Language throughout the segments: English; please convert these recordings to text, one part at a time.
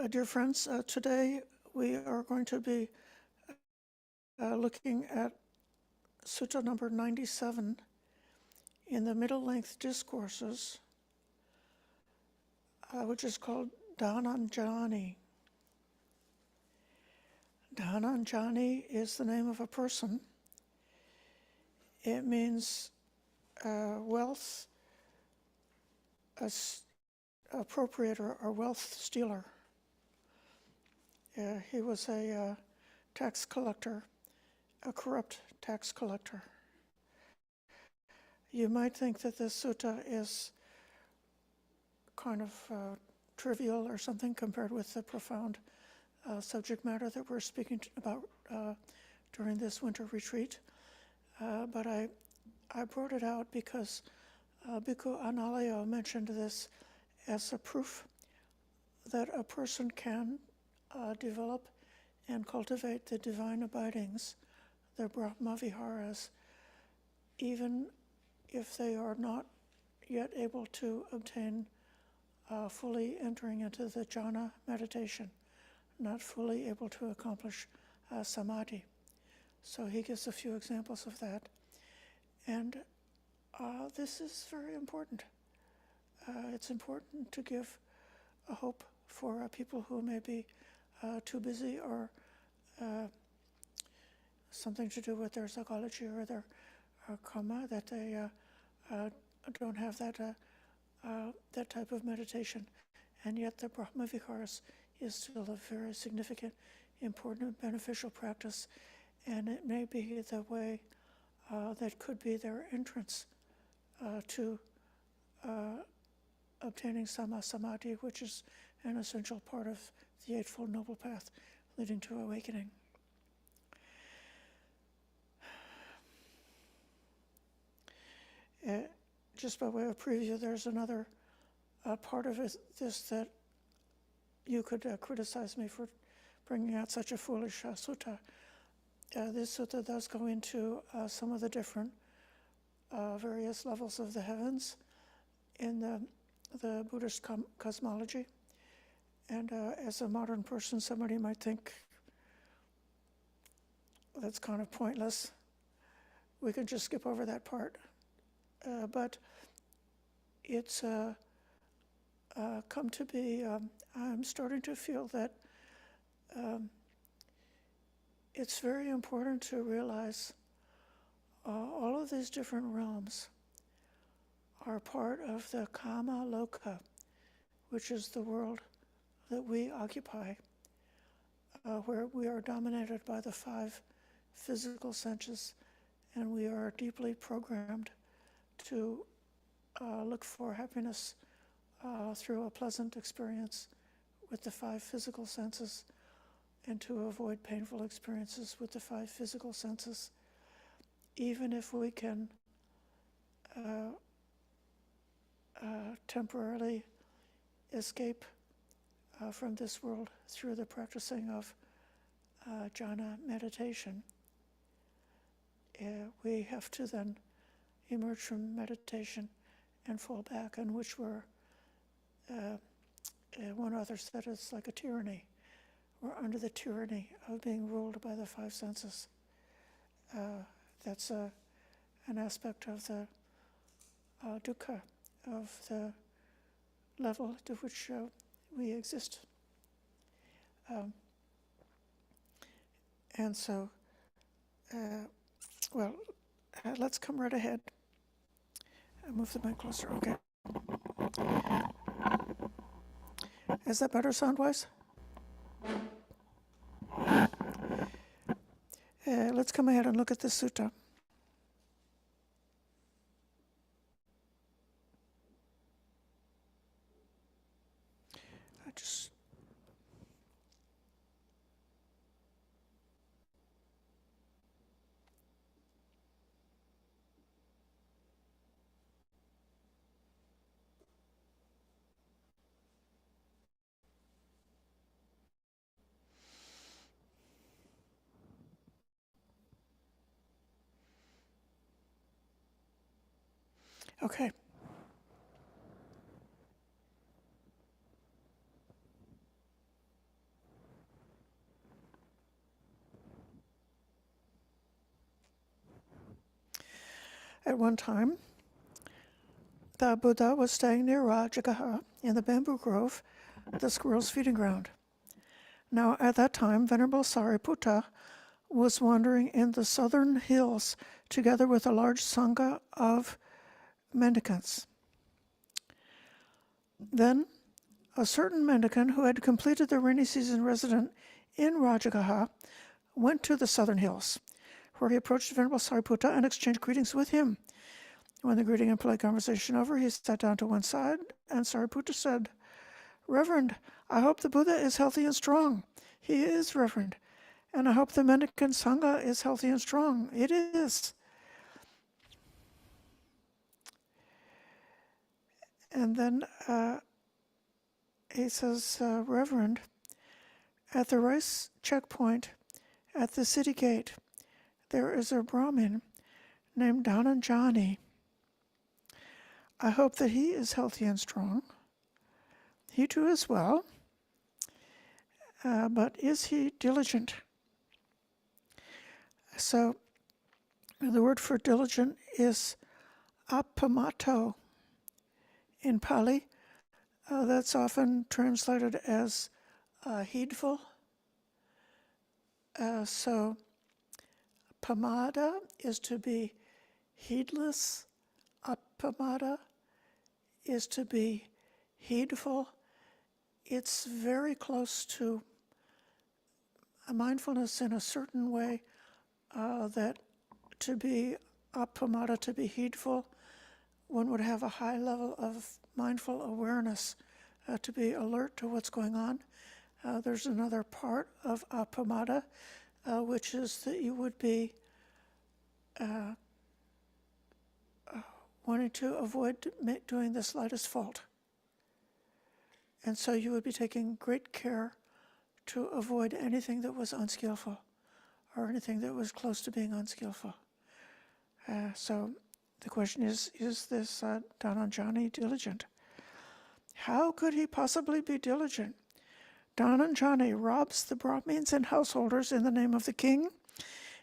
Dear friends, today we are going to be looking at sutta number 97 in the middle length discourses, which is called Dhanañjāni. Dhanañjāni is the name of a person. It means wealth appropriator or wealth stealer. He was a tax collector, a corrupt tax collector. You might think that this sutta is kind of trivial or something compared with the profound subject matter that we're speaking about during this winter retreat. But I brought it out because Bhikkhu Analayo mentioned this as a proof that a person can develop and cultivate the divine abidings, the Brahma Viharas, even if they are not yet able to obtain fully entering into the jhana meditation, not fully able to accomplish samadhi. So he gives a few examples of that. And this is very important. It's important to give a hope for people who may be too busy or something to do with their psychology or their karma, that they don't have that type of meditation. And yet the Brahma Viharas is still a very significant, important, beneficial practice. And it may be the way that could be their entrance to obtaining Samma Samadhi, which is an essential part of the Eightfold Noble Path leading to awakening. Just by way of preview, there's another part of this that you could criticize me for bringing out such a foolish sutta. This sutta does go into some of the different various levels of the heavens in the Buddhist cosmology. And as a modern person, somebody might think that's kind of pointless. We can just skip over that part. But it's come to be, I'm starting to feel that it's very important to realize all of these different realms are part of the Kama Loka, which is the world that we occupy, where we are dominated by the five physical senses, and we are deeply programmed to look for happiness through a pleasant experience with the five physical senses, and to avoid painful experiences with the five physical senses, even if we can temporarily escape from this world through the practicing of jhana meditation. We have to then emerge from meditation and fall back, in which we're, one author said, it's like a tyranny. We're under the tyranny of being ruled by the five senses. That's an aspect of the dukkha, of the level to which we exist. And so, let's come right ahead. I move the mic closer. Okay. Is that better sound-wise? Let's come ahead and look at this sutta. Okay. At one time, the Buddha was staying near Rajagaha in the bamboo grove, the squirrel's feeding ground. Now, at that time, Venerable Sāriputta was wandering in the southern hills together with a large sangha of mendicants. Then, a certain mendicant who had completed the rainy season resident in Rajagaha went to the southern hills, where he approached Venerable Sāriputta and exchanged greetings with him. When the greeting and polite conversation over, he sat down to one side, and Sāriputta said, "Reverend, I hope the Buddha is healthy and strong." "He is, Reverend. And I hope the mendicant sangha is healthy and strong." "It is." And then he says, "Reverend, at the rice checkpoint at the city gate, there is a Brahmin named Dhanañjāni. I hope that he is healthy and strong. He too is well, but is he diligent?" So the word for diligent is appamato in Pali. That's often translated as heedful. So pamada is to be heedless. Appamada is to be heedful. It's very close to a mindfulness in a certain way, that to be appamada, to be heedful, one would have a high level of mindful awareness, to be alert to what's going on. There's another part of appamada, which is that you would be wanting to avoid doing the slightest fault. And so you would be taking great care to avoid anything that was unskillful or anything that was close to being unskillful. So the question is this Dhanañjāni diligent? How could he possibly be diligent? Dhanañjāni robs the Brahmins and householders in the name of the king,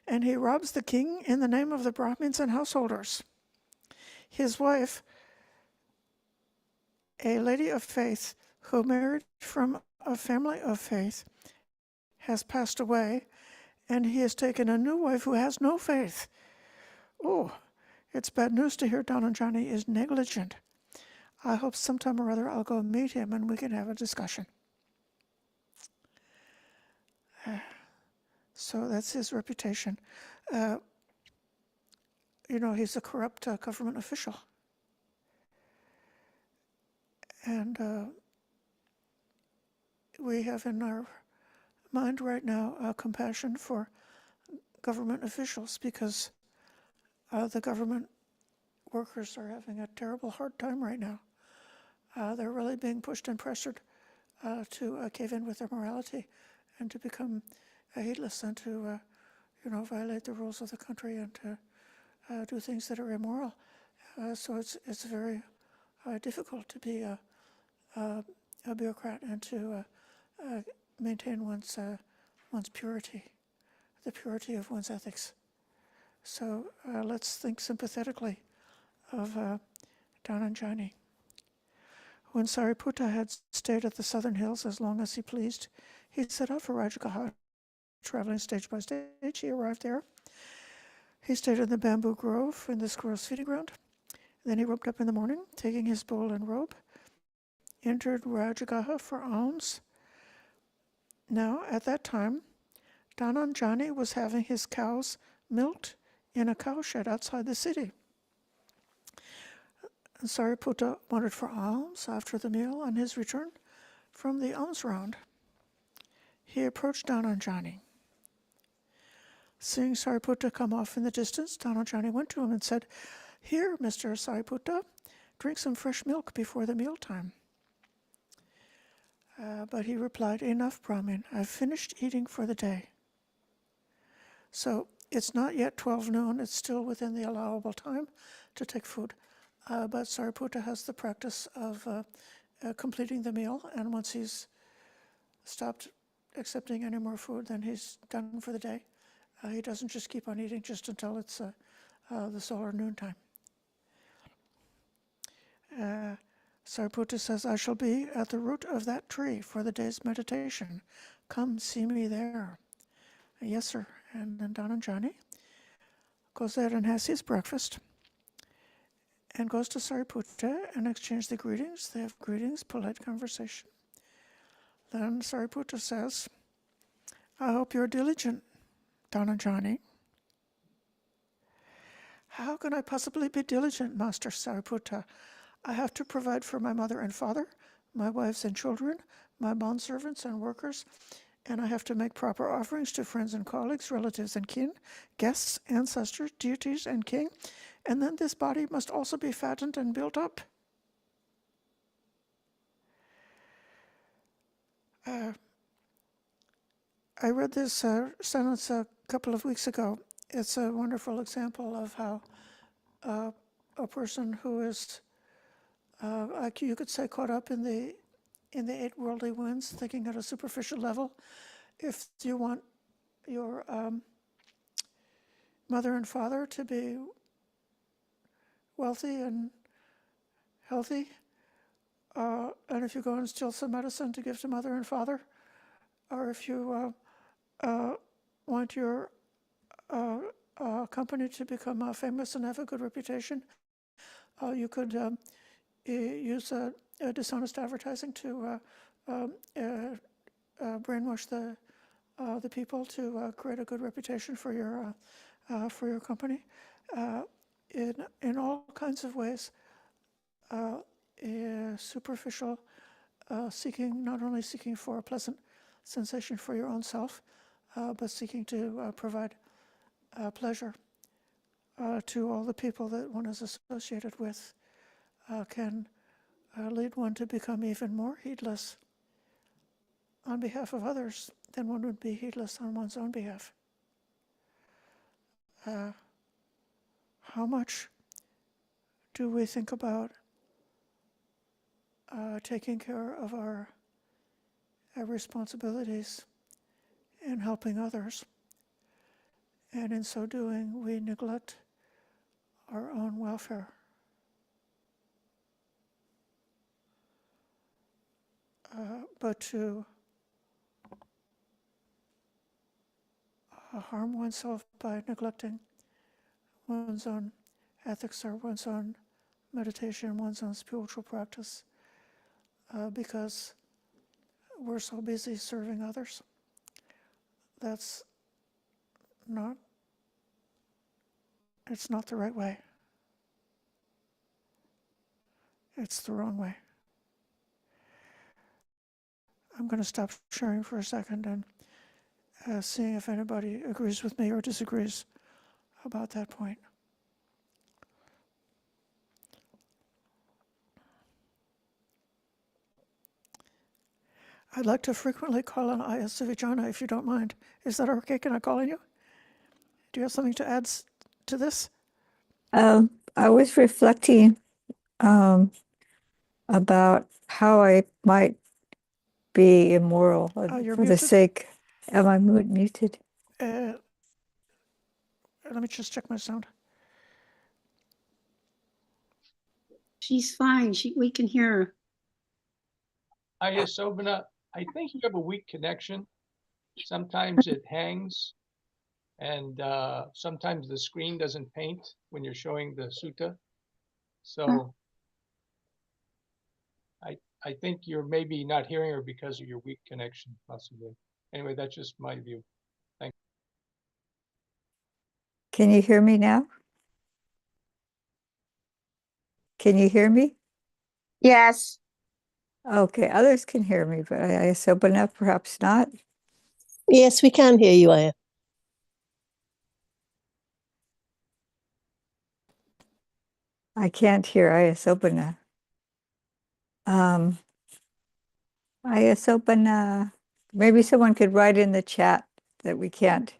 and he robs the king in the name of the Brahmins and householders. His wife, a lady of faith who married from a family of faith, has passed away, and he has taken a new wife who has no faith. Oh, it's bad news to hear Dhanañjāni is negligent. I hope sometime or other I'll go meet him and we can have a discussion. So that's his reputation. He's a corrupt government official. And we have in our mind right now compassion for government officials, because the government workers are having a terrible hard time right now. They're really being pushed and pressured to cave in with their morality and to become heedless and to violate the rules of the country and to do things that are immoral. So it's very difficult to be a bureaucrat and to maintain one's purity, the purity of one's ethics. So let's think sympathetically of Dhanañjāni. When Sāriputta had stayed at the southern hills as long as he pleased, he set out for Rajagaha. Traveling stage by stage, he arrived there. He stayed in the bamboo grove in the squirrel's feeding ground. Then he roped up in the morning, taking his bowl and robe, entered Rajagaha for alms. Now, at that time, Dhanañjāni was having his cows milked in a cowshed outside the city. And Sāriputta wandered for alms after the meal on his return from the alms round. He approached Dhanañjāni. Seeing Sāriputta come off in the distance, Dhanañjāni went to him and said, "Here, Mr. Sāriputta, drink some fresh milk before the mealtime." But he replied, "Enough, Brahmin, I've finished eating for the day." So it's not yet 12 noon, it's still within the allowable time to take food. But Sāriputta has the practice of completing the meal, and once he's stopped accepting any more food, then he's done for the day. He doesn't just keep on eating just until it's the solar noontime. Sāriputta says, I shall be at the root of that tree for the day's meditation. Come see me there. Yes, sir. And then Dhanañjāni goes there and has his breakfast and goes to Sāriputta and exchange the greetings. They have greetings, polite conversation. Then Sāriputta says, I hope you're diligent, Dhanañjāni. How can I possibly be diligent, Master Sāriputta? I have to provide for my mother and father, my wives and children, my bondservants and workers, and I have to make proper offerings to friends and colleagues, relatives and kin, guests, ancestors, deities and king, and then this body must also be fattened and built up. I read this sentence a couple of weeks ago. It's a wonderful example of how a person who is, like you could say, caught up in the eight worldly winds, thinking at a superficial level. If you want your mother and father to be wealthy and healthy, and if you go and steal some medicine to give to mother and father, or if you want your company to become famous and have a good reputation, you could use dishonest advertising to brainwash the people to create a good reputation for your company. In all kinds of ways, superficial seeking, not only seeking for a pleasant sensation for your own self, but seeking to provide pleasure to all the people that one is associated with, can lead one to become even more heedless on behalf of others than one would be heedless on one's own behalf. How much do we think about taking care of our responsibilities and helping others, and in so doing we neglect our own welfare? But to harm oneself by neglecting one's own ethics or one's own meditation, one's own spiritual practice, because we're so busy serving others, it's not the right way. It's the wrong way. I'm going to stop sharing for a second and seeing if anybody agrees with me or disagrees about that point. I'd like to frequently call on Ayya Sivijana, if you don't mind. Is that okay? Can I call on you? Do you have something to add to this? I was reflecting about how I might be immoral You're for the muted. sake. Am I muted? Let me just check my sound. She's fine. We can hear her. Ayya Sobhana, I think you have a weak connection. Sometimes it hangs, and sometimes the screen doesn't paint when you're showing the sutta. So I think you're maybe not hearing her because of your weak connection, possibly. Anyway, that's just my view. Thank you. Can you hear me now? Can you hear me? Yes. Okay, others can hear me, but I open up, perhaps not. Yes, we can hear you, Ayya. I can't hear Ayasopana. Ayasopana, maybe someone could write in the chat that we can't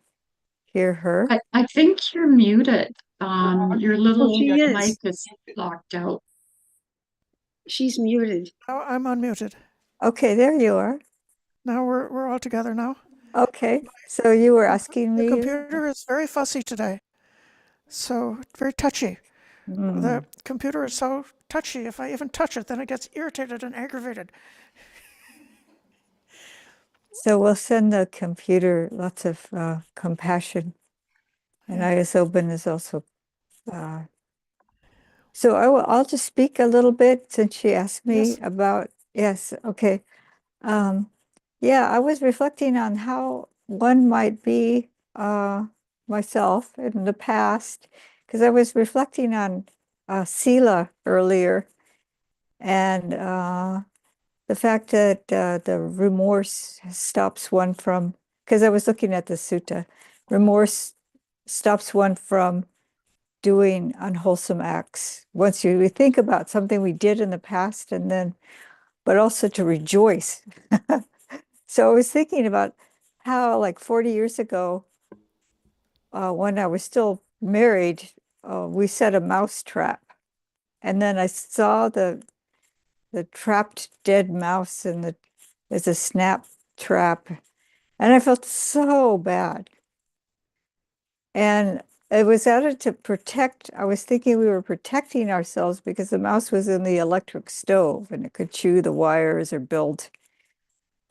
hear her. I think you're muted. Your little She is. mic is locked out. She's muted. Oh, I'm unmuted. Okay, there you are. Now we're all together now. Okay, so you were asking The me. computer is very fussy today, so very touchy. The computer is so touchy. If I even touch it, then it gets irritated and aggravated. So we'll send the computer lots of compassion. And Ayasobin is also. So I'll just speak a little bit since she asked me Yes. about, yes, okay. Yeah, I was reflecting on how one might be myself in the past, because I was reflecting on sila earlier, and the fact that the remorse stops one from, because I was looking at the sutta, remorse stops one from doing unwholesome acts. Once we think about something we did in the past, and then, but also to rejoice. So I was thinking about how, like 40 years ago, when I was still married, we set a mouse trap, and then I saw the trapped dead mouse, and there's a snap trap, and I felt so bad. And it was added to protect. I was thinking we were protecting ourselves because the mouse was in the electric stove, and it could chew the wires or build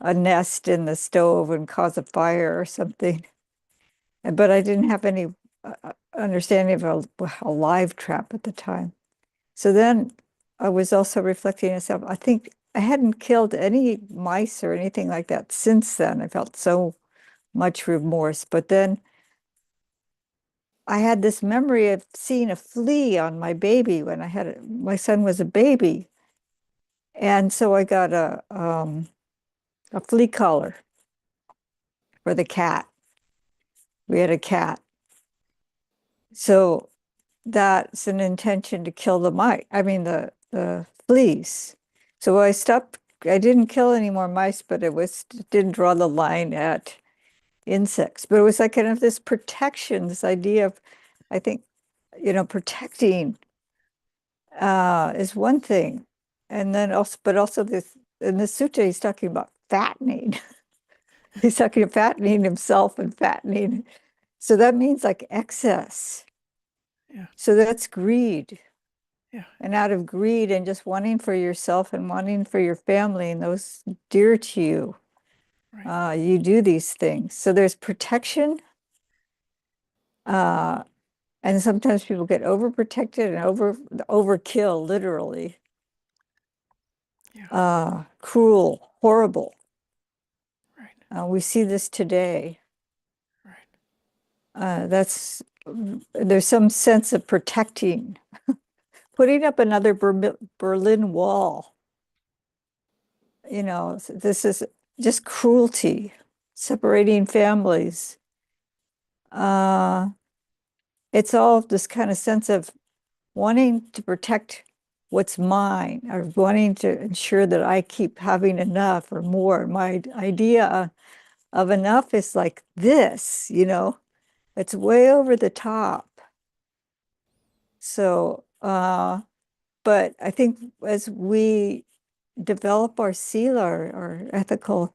a nest in the stove and cause a fire or something. But I didn't have any understanding of a live trap at the time. So then I was also reflecting on myself. I think I hadn't killed any mice or anything like that since then. I felt so much remorse. But then I had this memory of seeing a flea on my baby when my son was a baby. And so I got a flea collar for the cat. We had a cat. So that's an intention to kill the mice. I mean, the fleas. So I stopped. I didn't kill any more mice, but didn't draw the line at insects. But it was like kind of this protection, this idea of, I think, protecting is one thing, and then also, but also this in the sutta, he's talking about fattening. He's talking about fattening himself and fattening. So that means like excess. Yeah. So that's greed. Yeah. And out of greed and just wanting for yourself and wanting for your family and those dear to you, Right. you do these things. So there's protection. And sometimes people get overprotected and overkill, literally. Yeah. Cruel, horrible. Right. We see this today. Right. There's some sense of protecting, putting up another Berlin Wall. This is just cruelty, separating families. It's all this kind of sense of wanting to protect what's mine, or wanting to ensure that I keep having enough or more. My idea of enough is like this, it's way over the top. So, but I think as we develop our sila, our ethical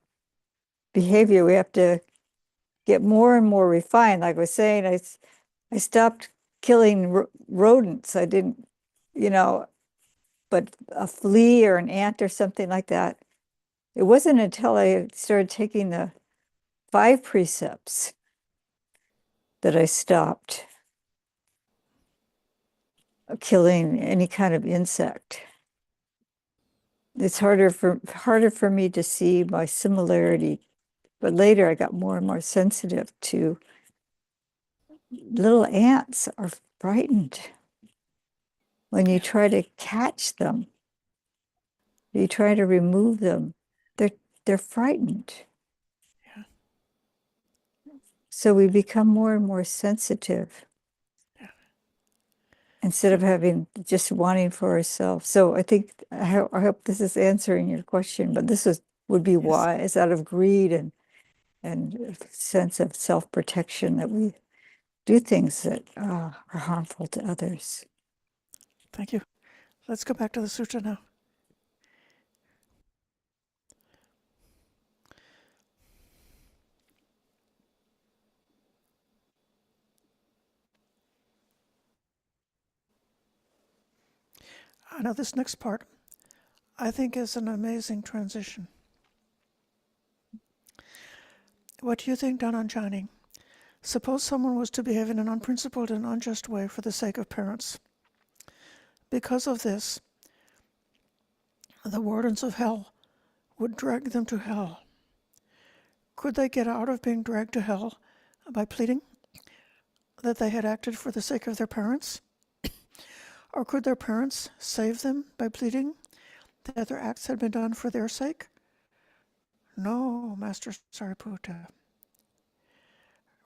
behavior, we have to get more and more refined. Like I was saying, I stopped killing rodents. I didn't, but a flea or an ant or something like that. It wasn't until I started taking the 5 precepts that I stopped killing any kind of insect. It's harder for me to see my similarity, but later I got more and more sensitive to little ants are frightened when you try to catch them. You try to remove them, they're frightened. Yeah. So we become more and more sensitive. Yeah. Instead of having just wanting for ourselves. So I think I hope this is answering your question, but would be why it's out of greed and a sense of self-protection that we do things that are harmful to others. Thank you. Let's go back to the sutta now. Now this next part, I think, is an amazing transition. What do you think, Dhanañjāni? Suppose someone was to behave in an unprincipled and unjust way for the sake of parents. Because of this, the wardens of hell would drag them to hell. Could they get out of being dragged to hell by pleading that they had acted for the sake of their parents? Or could their parents save them by pleading that their acts had been done for their sake? No, Master Sāriputta.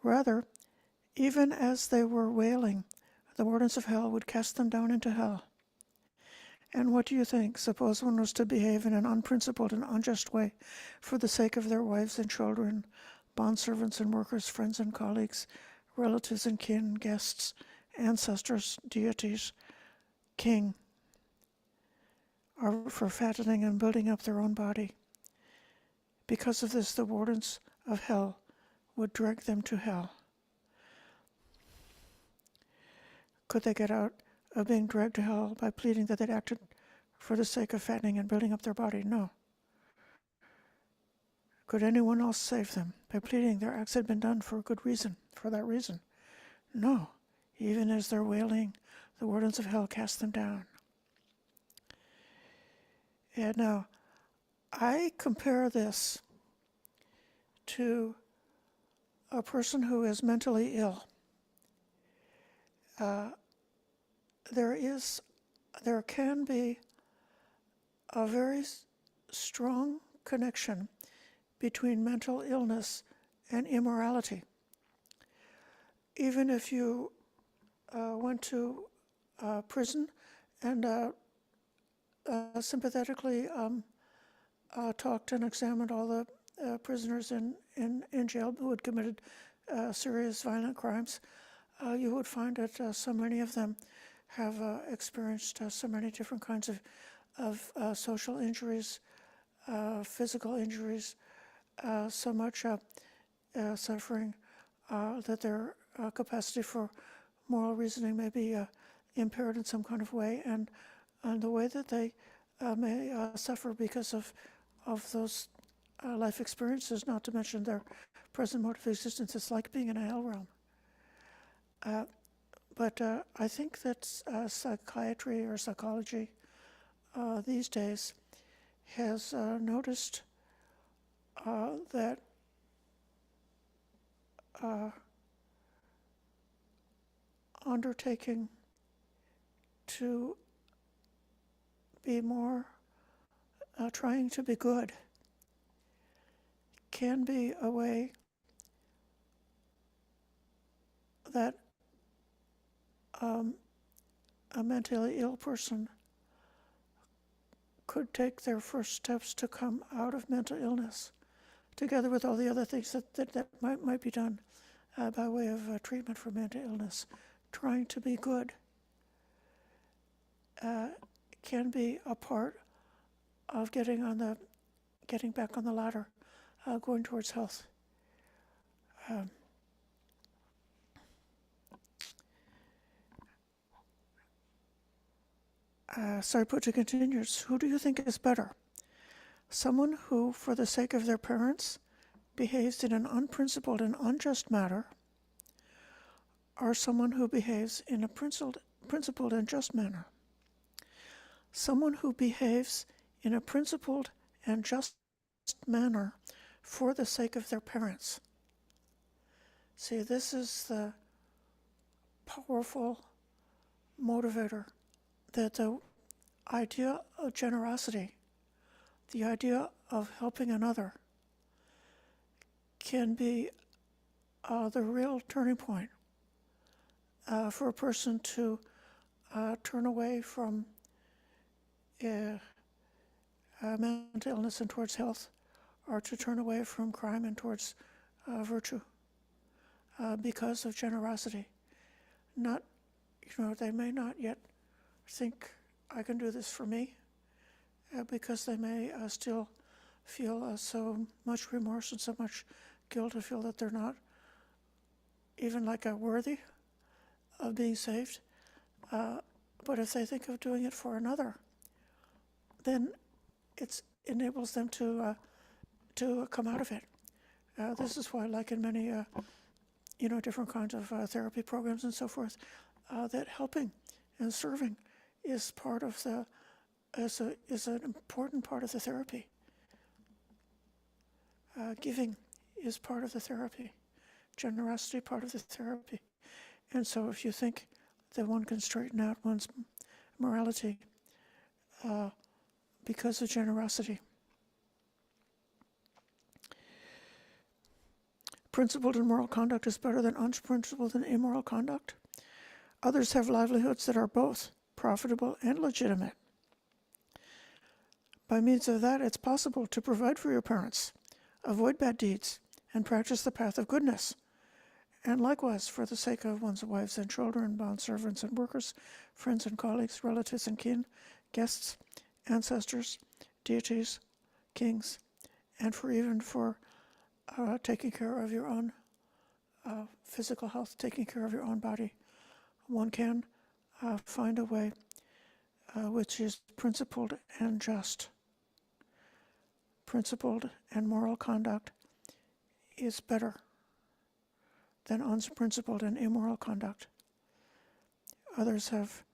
Rather, even as they were wailing, the wardens of hell would cast them down into hell. And what do you think? Suppose one was to behave in an unprincipled and unjust way for the sake of their wives and children, bondservants and workers, friends and colleagues, relatives and kin, guests, ancestors, deities, king, or for fattening and building up their own body. Because of this, the wardens of hell would drag them to hell. Could they get out of being dragged to hell by pleading that they'd acted for the sake of fattening and building up their body? No. Could anyone else save them by pleading their acts had been done for a good reason, for that reason? No. Even as they're wailing, the wardens of hell cast them down. And now, I compare this to a person who is mentally ill. There can be a very strong connection between mental illness and immorality. Even if you went to prison and sympathetically talked and examined all the prisoners in jail who had committed serious violent crimes, you would find that so many of them have experienced so many different kinds of social injuries, physical injuries, so much suffering that their capacity for moral reasoning may be impaired in some kind of way, and the way that they may suffer because of those life experiences, not to mention their present mode of existence, is like being in a hell realm. But I think that psychiatry or psychology these days has noticed that undertaking to be more trying to be good can be a way that a mentally ill person could take their first steps to come out of mental illness, together with all the other things that might be done by way of treatment for mental illness. Trying to be good can be a part of getting back on the ladder, going towards health. Sāriputta continues, who do you think is better? Someone who, for the sake of their parents, behaves in an unprincipled and unjust manner, or someone who behaves in a principled and just manner? Someone who behaves in a principled and just manner for the sake of their parents. See, this is the powerful motivator, that the idea of generosity, the idea of helping another, can be the real turning point for a person to turn away from mental illness and towards health, or to turn away from crime and towards virtue, because of generosity. Not, they may not yet think, I can do this for me, because they may still feel so much remorse and so much guilt, to feel that they're not even worthy of being saved. But if they think of doing it for another, then it enables them to come out of it. This is why, like in many, different kinds of therapy programs and so forth, that helping and serving is part of is an important part of the therapy. Giving is part of the therapy. Generosity, part of the therapy. And so if you think that one can straighten out one's morality because of generosity. Principled and moral conduct is better than unprincipled and immoral conduct. Others have livelihoods that are both profitable and legitimate. By means of that, it's possible to provide for your parents, avoid bad deeds, and practice the path of goodness. And likewise, for the sake of one's wives and children, bondservants and workers, friends and colleagues, relatives and kin, guests, ancestors, deities, kings, and even for taking care of your own physical health, taking care of your own body. One can find a way which is principled and just. Principled and moral conduct is better than unprincipled and immoral conduct. Others have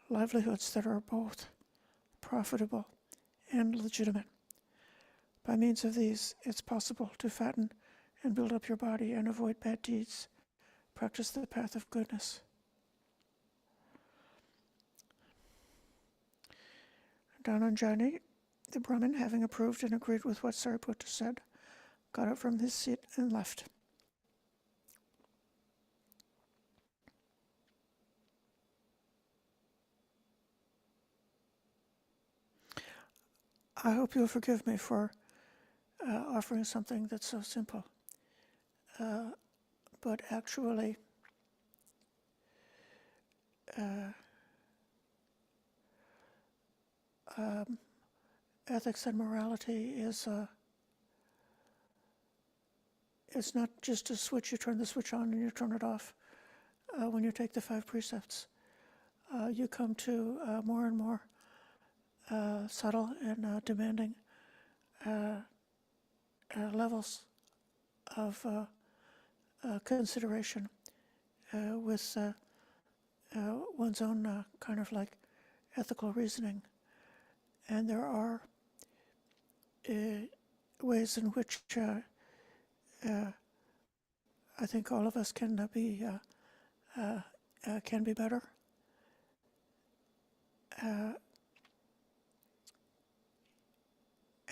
livelihoods that are both profitable and legitimate. By means of these, it's possible to fatten and build up your body and avoid bad deeds. Practice the path of goodness. Dhanañjāni, the Brahmin, having approved and agreed with what Sāriputta said, got up from his seat and left. I hope you'll forgive me for offering something that's so simple. But actually, ethics and morality is it's not just a switch. You turn the switch on and you turn it off. When you take the 5 precepts, you come to more and more subtle and demanding levels of consideration with one's own kind of like ethical reasoning. And there are ways in which I think all of us can be better.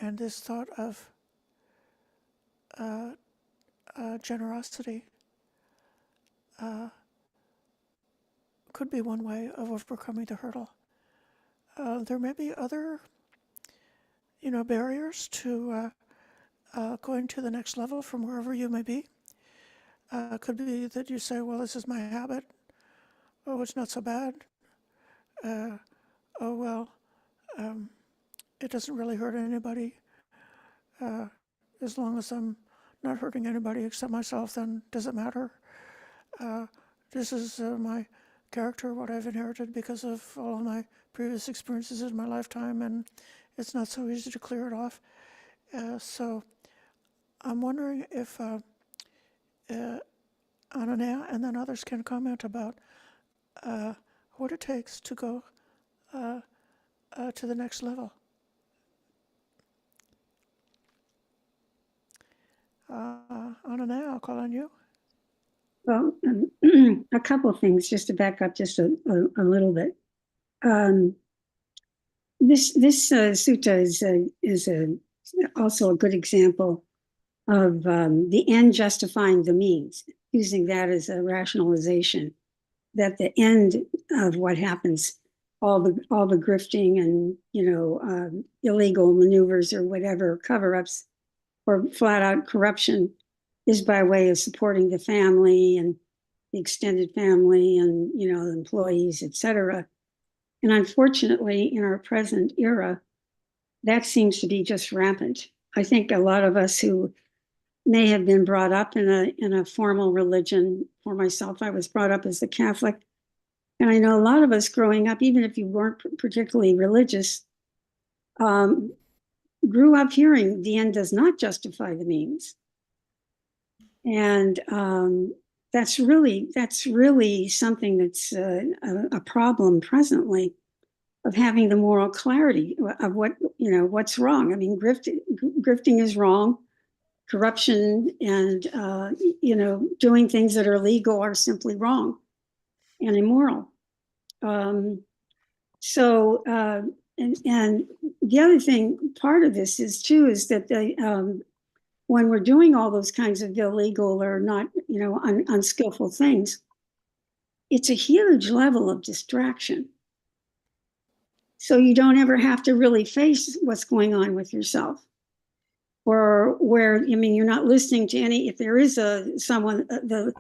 And this thought of generosity could be one way of overcoming the hurdle. There may be other, barriers to going to the next level from wherever you may be. Could be that you say, well, this is my habit. Oh, it's not so bad. It doesn't really hurt anybody. As long as I'm not hurting anybody except myself, then does it matter? This is my character, what I've inherited because of all of my previous experiences in my lifetime, and it's not so easy to clear it off. So I'm wondering if Ananya and then others can comment about what it takes to go to the next level. Ananya, I'll call on you. Well, a couple of things just to back up just a little bit. This sutta is also a good example of the end justifying the means, using that as a rationalization, that the end of what happens, all the grifting and illegal maneuvers or whatever, cover-ups or flat out corruption, is by way of supporting the family and the extended family and the employees, etc. And unfortunately, in our present era, that seems to be just rampant. I think a lot of us who may have been brought up in a formal religion, for myself, I was brought up as a Catholic, And I know a lot of us growing up, even if you weren't particularly religious, grew up hearing the end does not justify the means. And that's really something that's a problem presently, of having the moral clarity of what, what's wrong. I mean, grifting is wrong. Corruption and, doing things that are illegal are simply wrong and immoral. And the other thing, part of this is that when we're doing all those kinds of illegal or not, unskillful things, it's a huge level of distraction. So you don't ever have to really face what's going on with yourself. Or where, you're not listening to if there is the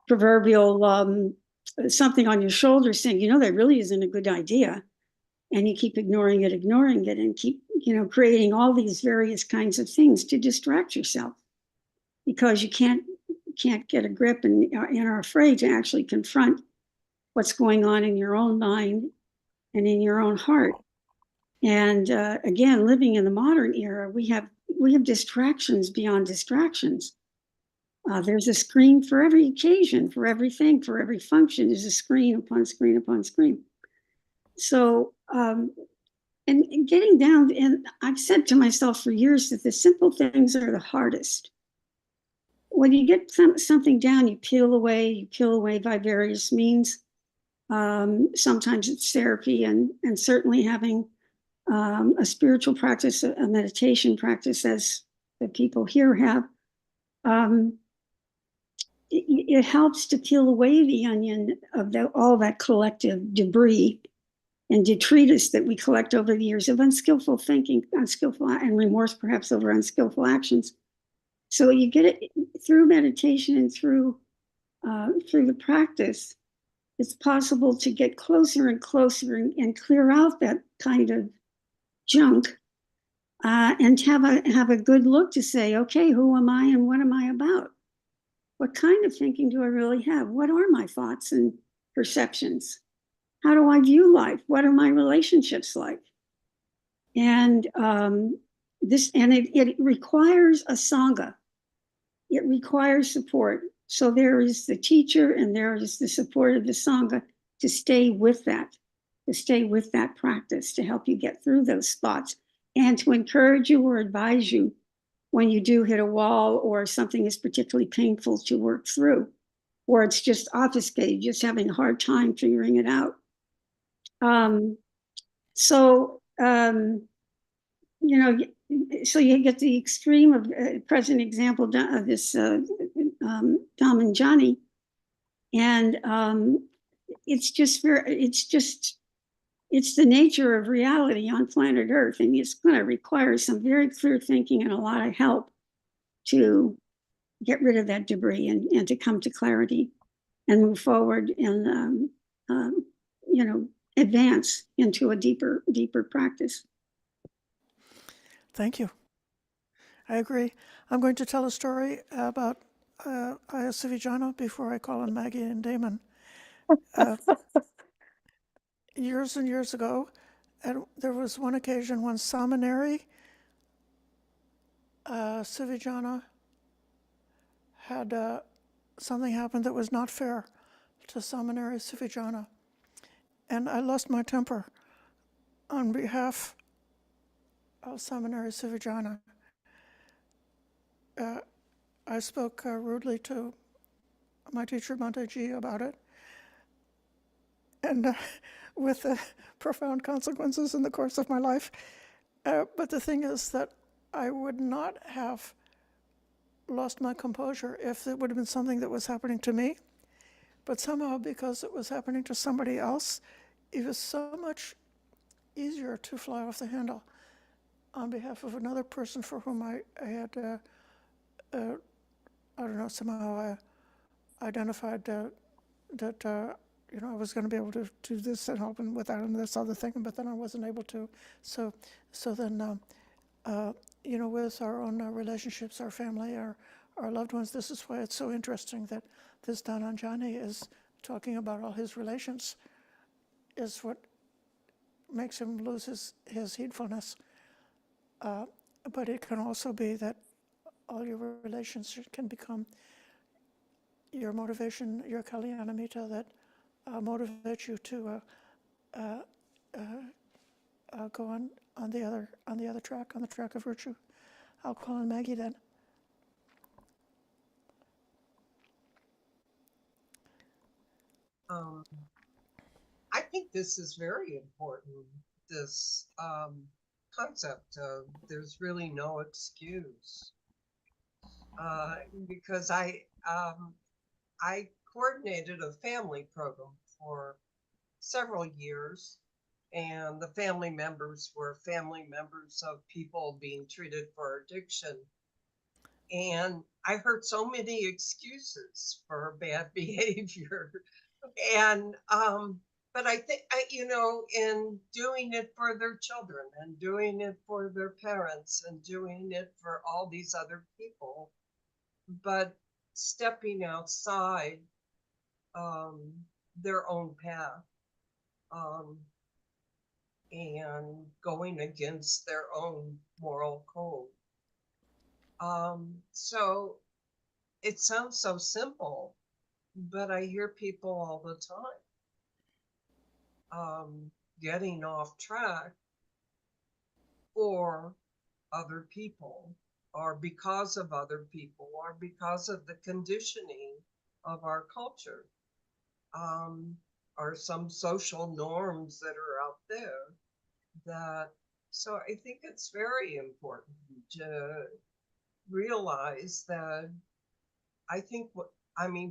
proverbial something on your shoulder saying, that really isn't a good idea. And you keep ignoring it, and keep, creating all these various kinds of things to distract yourself, because you can't get a grip and are afraid to actually confront what's going on in your own mind and in your own heart. And again, living in the modern era, we have distractions beyond distractions. There's a screen for every occasion, for everything, for every function. There's a screen upon screen upon screen. So, and getting down, and I've said to myself for years that the simple things are the hardest. When you get something down, you peel away by various means. Sometimes it's therapy, and certainly having a spiritual practice, a meditation practice, as the people here have. It helps to peel away the onion of all that collective debris and detritus that we collect over the years of unskillful thinking, and remorse perhaps over unskillful actions. So you get it through meditation and through the practice. It's possible to get closer and closer and clear out that kind of junk, and have a good look to say, okay, who am I and what am I about? What kind of thinking do I really have? What are my thoughts and perceptions? How do I view life? What are my relationships like? And it requires a sangha. It requires support. So there is the teacher and there is the support of the sangha to stay with that practice, to help you get through those thoughts, and to encourage you or advise you when you do hit a wall or something is particularly painful to work through, or it's just obfuscated, just having a hard time figuring it out. So you get the extreme of present example of this Dhanañjāni, and it's the nature of reality on planet Earth, and it's going to require some very clear thinking and a lot of help to get rid of that debris and to come to clarity and move forward and advance into a deeper practice. Thank you. I agree. I'm going to tell a story about Ayasivijana before I call on Maggie and Damon. Years and years ago, there was one occasion when Samaneri Sivijana had something happen that was not fair to Samaneri Sivijana. And I lost my temper on behalf of Samaneri Sivijana. I spoke rudely to my teacher, Mantaji, about it, and with profound consequences in the course of my life. But the thing is that I would not have lost my composure if it would have been something that was happening to me. But somehow, because it was happening to somebody else, it was so much easier to fly off the handle on behalf of another person for whom I had, somehow identified that I was going to be able to do this and help him with that and this other thing, but then I wasn't able to. So then, with our own relationships, our family, our loved ones, this is why it's so interesting that this Dhanañjāni is talking about all his relations is what makes him lose his heedfulness. But it can also be that all your relations can become your motivation, your Kalyanamita that motivates you to go on the other track, on the track of virtue. I'll call on Maggie then. I think this is very important, this concept of there's really no excuse. Because I coordinated a family program for several years, and the family members were family members of people being treated for addiction. And I heard so many excuses for bad behavior. And but I think in doing it for their children and doing it for their parents and doing it for all these other people, but stepping outside their own path and going against their own moral code. So it sounds so simple, but I hear people all the time getting off track for other people, or because of other people, or because of the conditioning of our culture, or some social norms that are out there. So I think it's very important to realize that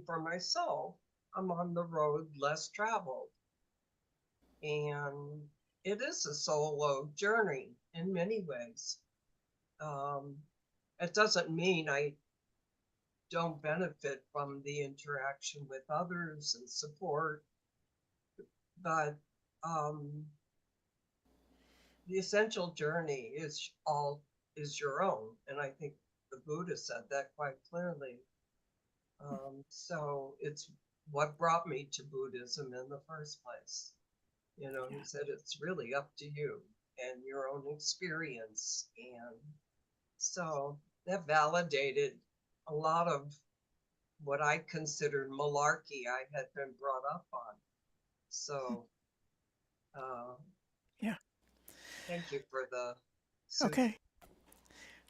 for myself, I'm on the road less traveled. And it is a solo journey in many ways. It doesn't mean I don't benefit from the interaction with others and support, but the essential journey is your own. And I think the Buddha said that quite clearly. So it's what brought me to Buddhism in the first place. He said it's really up to you and your own experience. And so that validated a lot of what I considered malarkey I had been brought up on. So, Yeah. Thank you for the. Okay.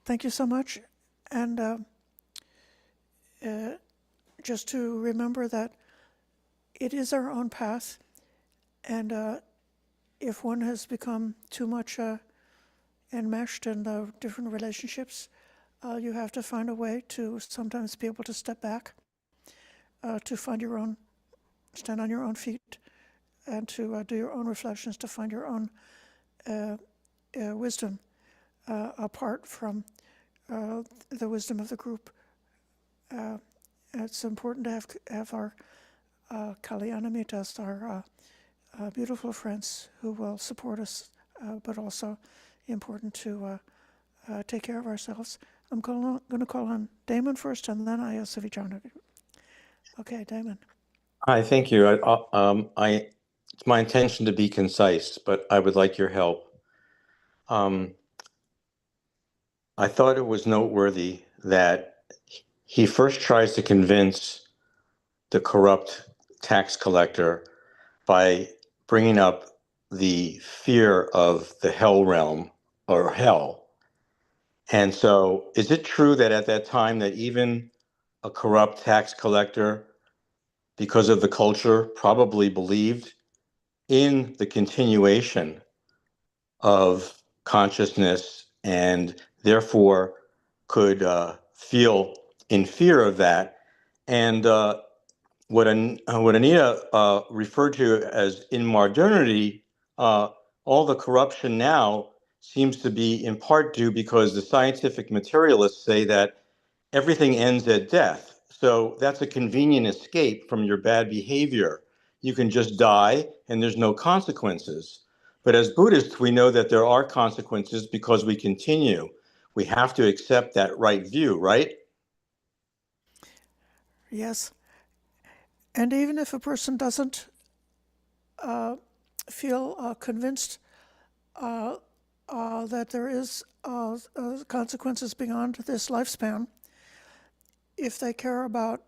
Thank you so much. And just to remember that it is our own path. And if one has become too much enmeshed in the different relationships, you have to find a way to sometimes be able to step back, to stand on your own feet, and to do your own reflections, to find your own wisdom apart from the wisdom of the group. It's important to have our Kalyanamitas, our beautiful friends who will support us, but also important to take care of ourselves. I'm going to call on Damon first, and then Ayasa Vijana. Okay, Damon. Hi, thank you. It's my intention to be concise, but I would like your help. I thought it was noteworthy that he first tries to convince the corrupt tax collector by bringing up the fear of the hell realm or hell. And so is it true that at that time that even a corrupt tax collector, because of the culture, probably believed in the continuation of consciousness and therefore could feel in fear of that? And what Anita referred to as in modernity, all the corruption now seems to be in part due because the scientific materialists say that everything ends at death. So that's a convenient escape from your bad behavior. You can just die and there's no consequences. But as Buddhists, we know that there are consequences because we continue. We have to accept that right view, right? Yes. And even if a person doesn't feel convinced that there is consequences beyond this lifespan, if they care about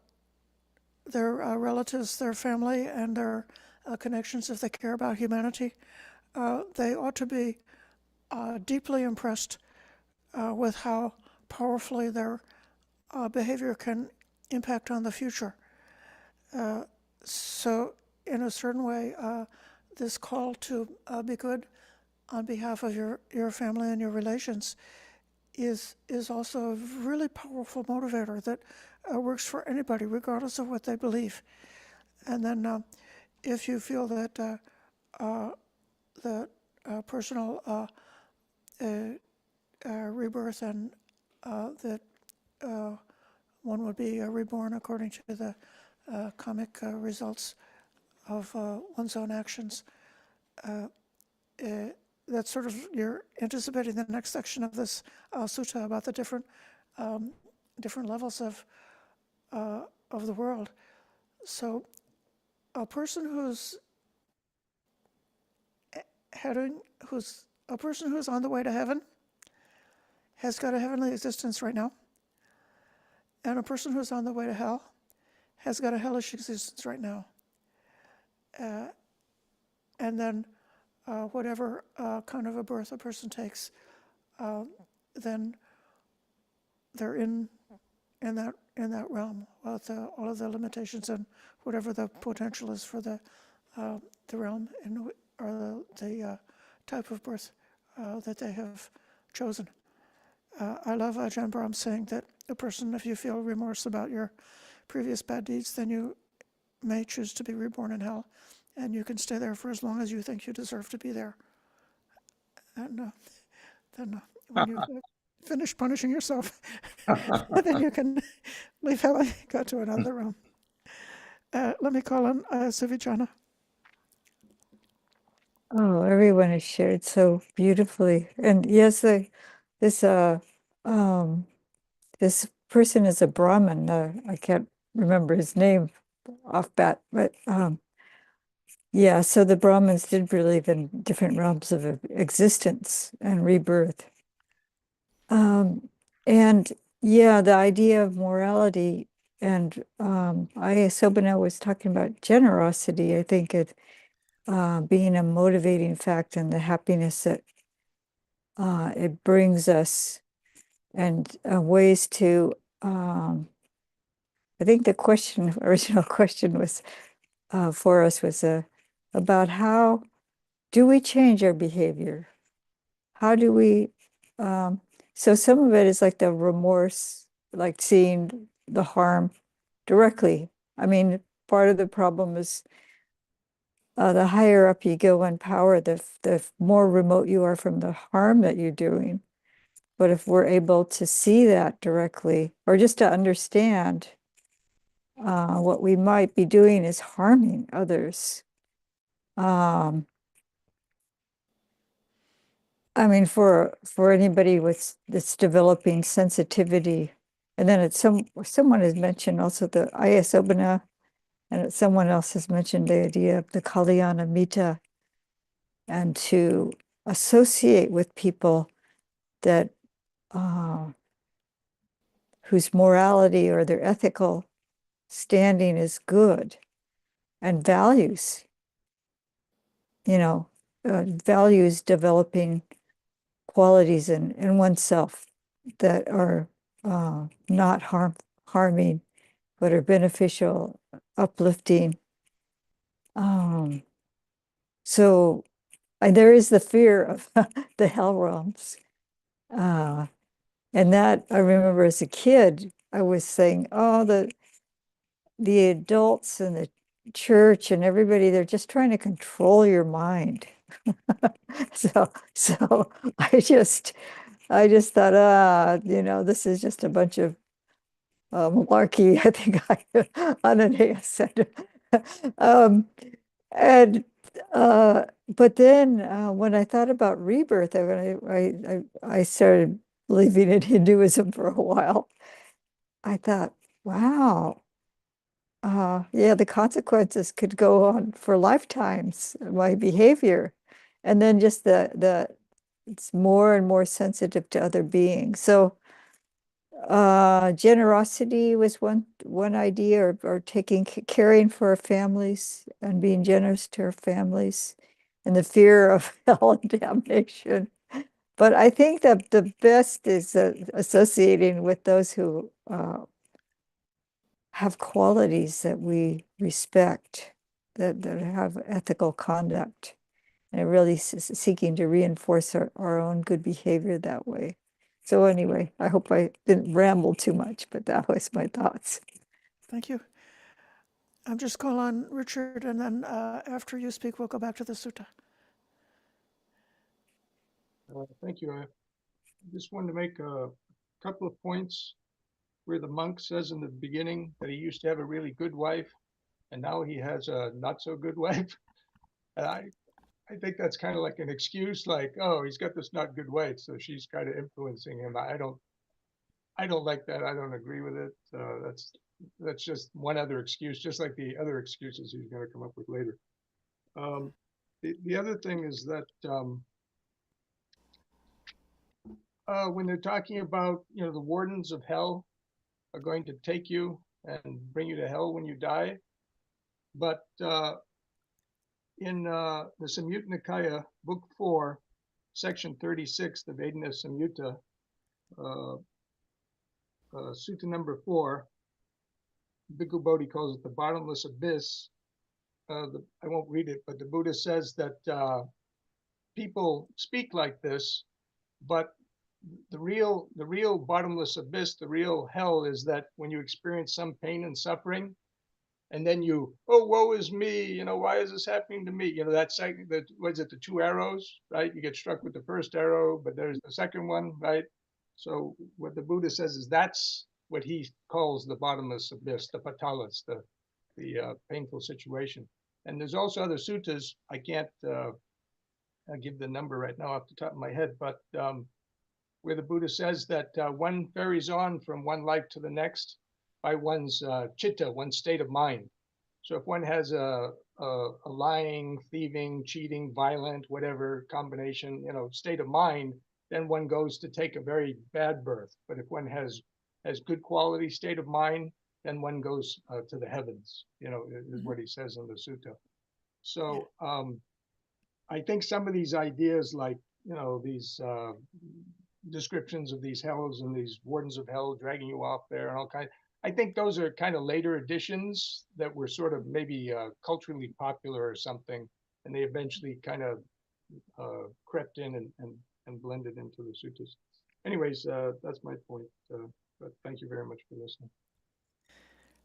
their relatives, their family, and their connections, if they care about humanity, they ought to be deeply impressed with how powerfully their behavior can impact on the future. So in a certain way, this call to be good on behalf of your family and your relations is also a really powerful motivator that works for anybody, regardless of what they believe. And then if you feel that personal rebirth and that one would be reborn according to the karmic results of one's own actions, that's sort of, you're anticipating the next section of this sutta about the different levels of the world. So a person who's on the way to heaven has got a heavenly existence right now, and a person who's on the way to hell has got a hellish existence right now. And then whatever kind of a birth a person takes, then they're in that realm with all of the limitations and whatever the potential is for the realm or the type of birth that they have chosen. I love Ajahn Brahm saying that a person, if you feel remorse about your previous bad deeds, then you may choose to be reborn in hell, and you can stay there for as long as you think you deserve to be there. And then when you finish punishing yourself, then you can leave hell and go to another realm. Let me call on Suvijana. Oh, everyone has shared so beautifully. And yes, this person is a Brahmin. I can't remember his name off bat, but yeah, so the Brahmins did believe in different realms of existence and rebirth. And yeah, the idea of morality, and Sobana was talking about generosity. I think it being a motivating factor and the happiness that it brings us, and ways to, I think the original question was for us was about how do we change our behavior? How do we, so some of it is like the remorse, like seeing the harm directly. I mean, part of the problem is the higher up you go in power, the more remote you are from the harm that you're doing. But if we're able to see that directly, or just to understand what we might be doing is harming others. I mean, for anybody that's developing sensitivity, and then someone has mentioned also the Ayasobana, and someone else has mentioned the idea of the Kalyana Mita, and to associate with people that whose morality or their ethical standing is good, and values, values developing qualities in oneself that are not harming, but are beneficial, uplifting. So there is the fear of the hell realms. And that I remember as a kid, I was saying, oh, the adults and the church and everybody, they're just trying to control your mind. So I just thought, this is just a bunch of malarkey. I think Ananea said. And but then when I thought about rebirth, I started believing in Hinduism for a while. I thought, wow, yeah, the consequences could go on for lifetimes, my behavior. And then just it's more and more sensitive to other beings. So generosity was one idea, or caring for our families and being generous to our families, and the fear of hell and damnation. But I think that the best is associating with those who have qualities that we respect, that have ethical conduct, and really seeking to reinforce our own good behavior that way. So anyway, I hope I didn't ramble too much, but that was my thoughts. Thank you. I'm just calling on Richard, and then after you speak, we'll go back to the sutta. Thank you. I just wanted to make a couple of points where the monk says in the beginning that he used to have a really good wife, and now he has a not so good wife. And I think that's kind of like an excuse, like, oh, he's got this not good wife, so she's kind of influencing him. I don't like that. I don't agree with it. That's just one other excuse, just like the other excuses he's going to come up with later. The other thing is that when they're talking about, the wardens of hell are going to take you and bring you to hell when you die, but in the Samyutta Nikaya, Book 4, Section 36, the Vedana Samyutta, Sutta number 4, Bhikkhu Bodhi calls it the bottomless abyss. I won't read it, but the Buddha says that people speak like this, but the real bottomless abyss, the real hell, is that when you experience some pain and suffering, and then oh, woe is me, why is this happening to me? What is it, the two arrows, right? You get struck with the first arrow, but there's the second one, right? So what the Buddha says is that's what he calls the bottomless abyss, the patalas, the painful situation. And there's also other suttas. I can't give the number right now off the top of my head, but where the Buddha says that one ferries on from one life to the next by one's chitta, one's state of mind. So if one has a lying, thieving, cheating, violent, whatever combination, state of mind, then one goes to take a very bad birth. But if one has good quality state of mind, then one goes to the heavens, is what he says in the sutta. So I think some of these ideas, like, these descriptions of these hells and these wardens of hell dragging you off there and all kinds, I think those are kind of later additions that were sort of maybe culturally popular or something, and they eventually kind of crept in and blended into the suttas. Anyways, that's my point. But thank you very much for listening.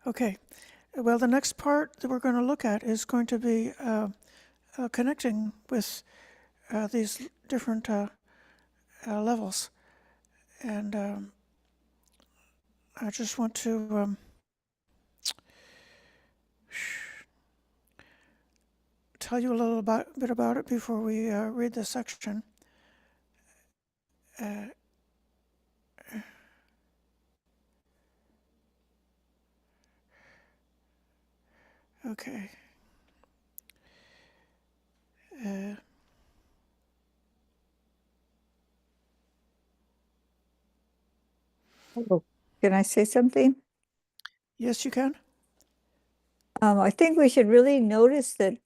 Okay. Well, the next part that we're going to look at is going to be connecting with these different levels. And I just want to tell you a little bit about it before we read this section. Okay. Can I say something? Yes, you can. I think we should really notice that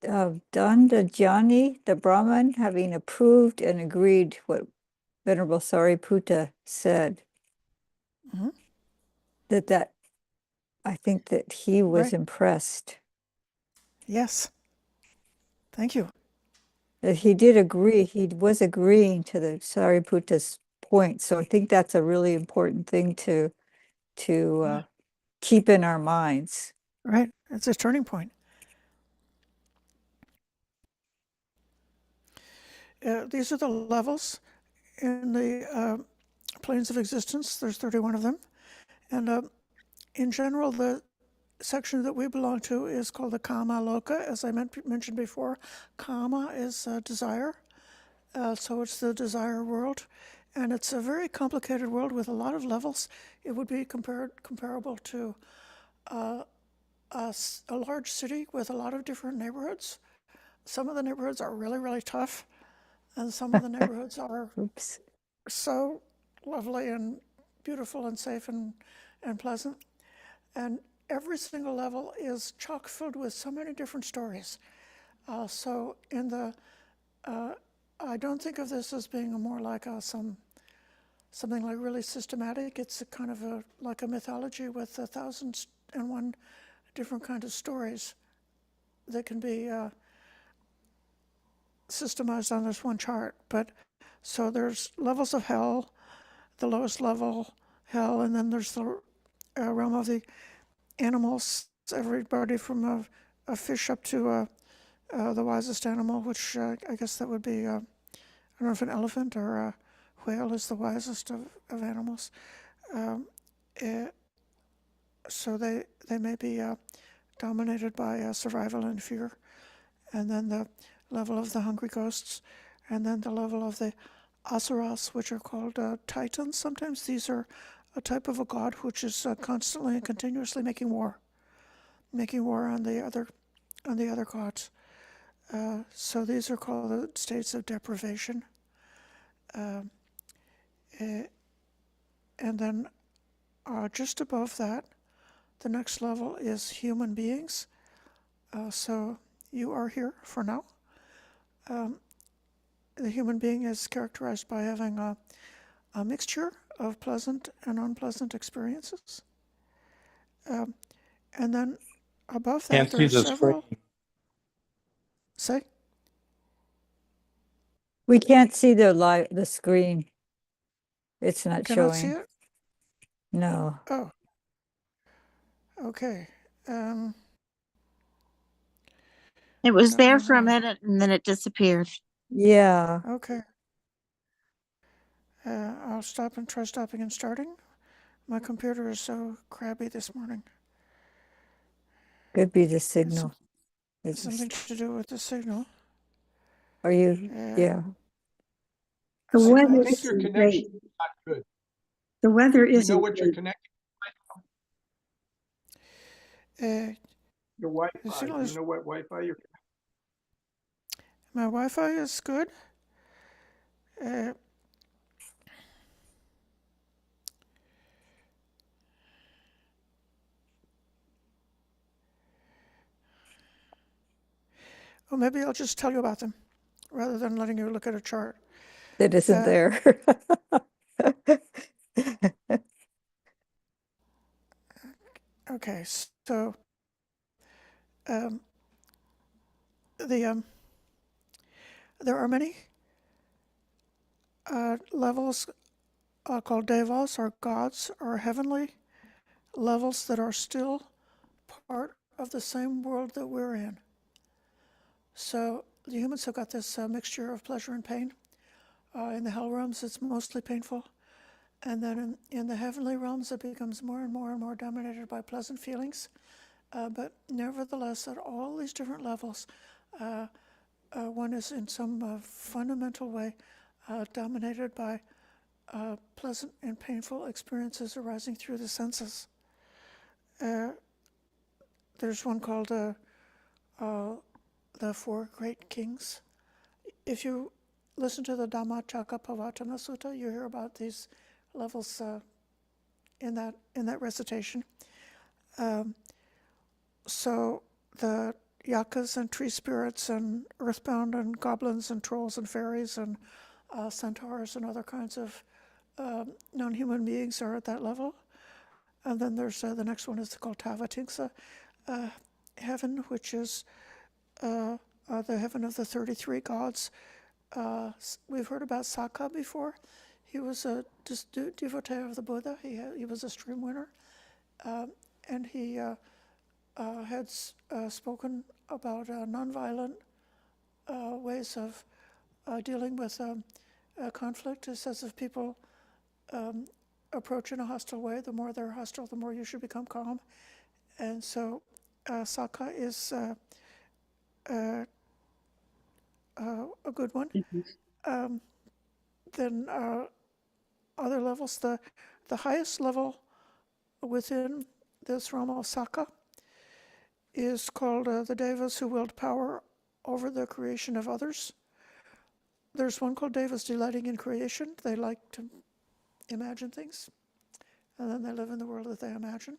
Dhanañjāni, the Brahmin, having approved and agreed what Venerable Sāriputta said, that I think that he was impressed. Yes. Thank you. That he did agree, he was agreeing to the Sāriputta's point. So I think that's a really important thing to keep in our minds. Right. It's a turning point. These are the levels in the planes of existence. There's 31 of them. And in general, the section that we belong to is called the Kama Loka. As I mentioned before, Kama is desire. So it's the desire world. And it's a very complicated world with a lot of levels. It would be comparable to a large city with a lot of different neighborhoods. Some of the neighborhoods are really, really tough, and some of the neighborhoods are Oops. so lovely and beautiful and safe and pleasant. And every single level is chock filled with so many different stories. So in the, I don't think of this as being more like something like really systematic. It's a kind of like a mythology with 1,001 different kinds of stories that can be systemized on this one chart. But so there's levels of hell, the lowest level, hell, and then there's the realm of the animals, everybody from a fish up to the wisest animal, which I guess that would be, I don't know if an elephant or a whale is the wisest of animals. So they may be dominated by survival and fear. And then the level of the hungry ghosts, and then the level of the asuras, which are called titans. Sometimes these are a type of a god which is constantly and continuously making war on the other gods. So these are called the states of deprivation. And then just above that, the next level is human beings. So you are here for now. The human being is characterized by having a mixture of pleasant and unpleasant experiences. And then above that, Can't there see are the several. screen. Say? We can't see the screen. It's not Cannot see showing. it? No. Oh. Okay. It was Don't know there for a why. minute and then it disappeared. Yeah. Okay. I'll stop and try stopping and starting. My computer is so crabby this morning. Could be the signal. It's something to do with the signal. Are you? Yeah. The So I weather think your isn't great. connection is not good. The weather You know isn't what you're great. connecting, uh, your the Wi-Fi. signal You is, know what Wi-Fi you're my Wi-Fi is good. Well, maybe I'll just tell you about them rather than letting you look at a chart. That isn't there. Okay, so there are many levels called devas, or gods, or heavenly levels that are still part of the same world that we're in. So the humans have got this mixture of pleasure and pain. In the hell realms, it's mostly painful. And then in the heavenly realms, it becomes more and more and more dominated by pleasant feelings. But nevertheless, at all these different levels, one is in some fundamental way dominated by pleasant and painful experiences arising through the senses. There's one called the Four Great Kings. If you listen to the Dhammacakkappavattana Sutta, you hear about these levels in that recitation. So the yakas and tree spirits and earthbound and goblins and trolls and fairies and centaurs and other kinds of non-human beings are at that level. And then there's the next one is called Tavatimsa heaven, which is the heaven of the 33 gods. We've heard about Sakka before. He was a devotee of the Buddha. He was a stream winner. And he had spoken about nonviolent ways of dealing with conflict. It says if people approach in a hostile way, the more they're hostile, the more you should become calm. And so Sakka is a good one. Then other levels, the highest level within this realm of Sakka is called the Devas who wield power over the creation of others. There's one called Devas delighting in creation. They like to imagine things, and then they live in the world that they imagine.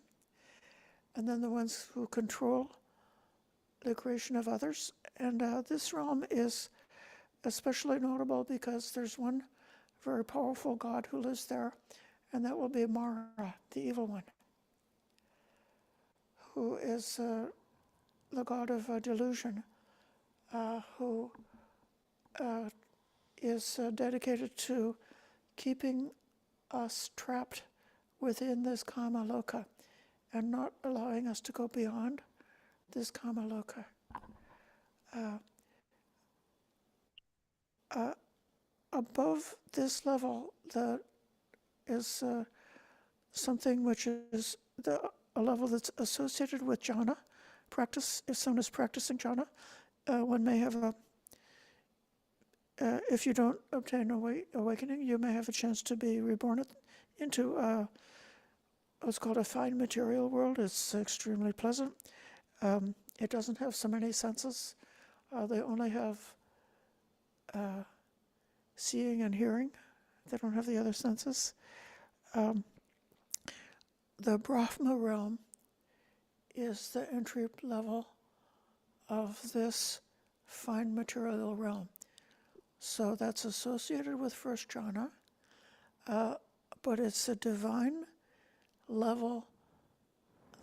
And then the ones who control the creation of others. And this realm is especially notable because there's one very powerful god who lives there, and that will be Mara, the evil one, who is the god of delusion, who is dedicated to keeping us trapped within this kama loka and not allowing us to go beyond this kama loka. Above this level, that is something which is a level that's associated with jhana practice. If someone is practicing jhana, one may have a if you don't obtain awakening, you may have a chance to be reborn into what's called a fine material world. It's extremely pleasant. It doesn't have so many senses. They only have seeing and hearing. They don't have the other senses. The Brahma realm is the entry level of this fine material realm. So that's associated with first jhana, but it's a divine level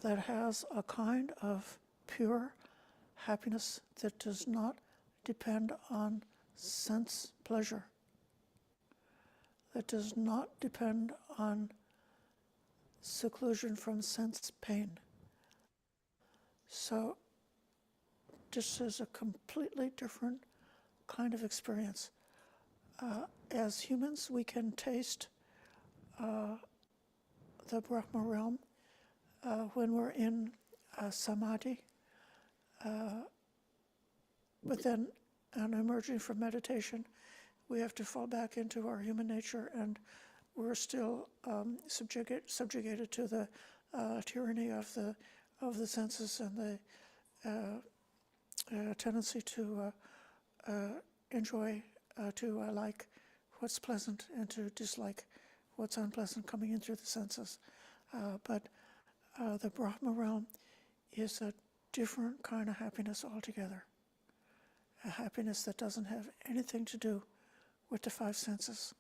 that has a kind of pure happiness that does not depend on sense pleasure, that does not depend on seclusion from sense pain. So this is a completely different kind of experience. As humans, we can taste the Brahma realm when we're in samadhi, but then on emerging from meditation, we have to fall back into our human nature, and we're still subjugated to the tyranny of the senses and the tendency to enjoy, to like what's pleasant and to dislike what's unpleasant coming in through the senses. But the Brahma realm is a different kind of happiness altogether. A happiness that doesn't have anything to do with the five senses.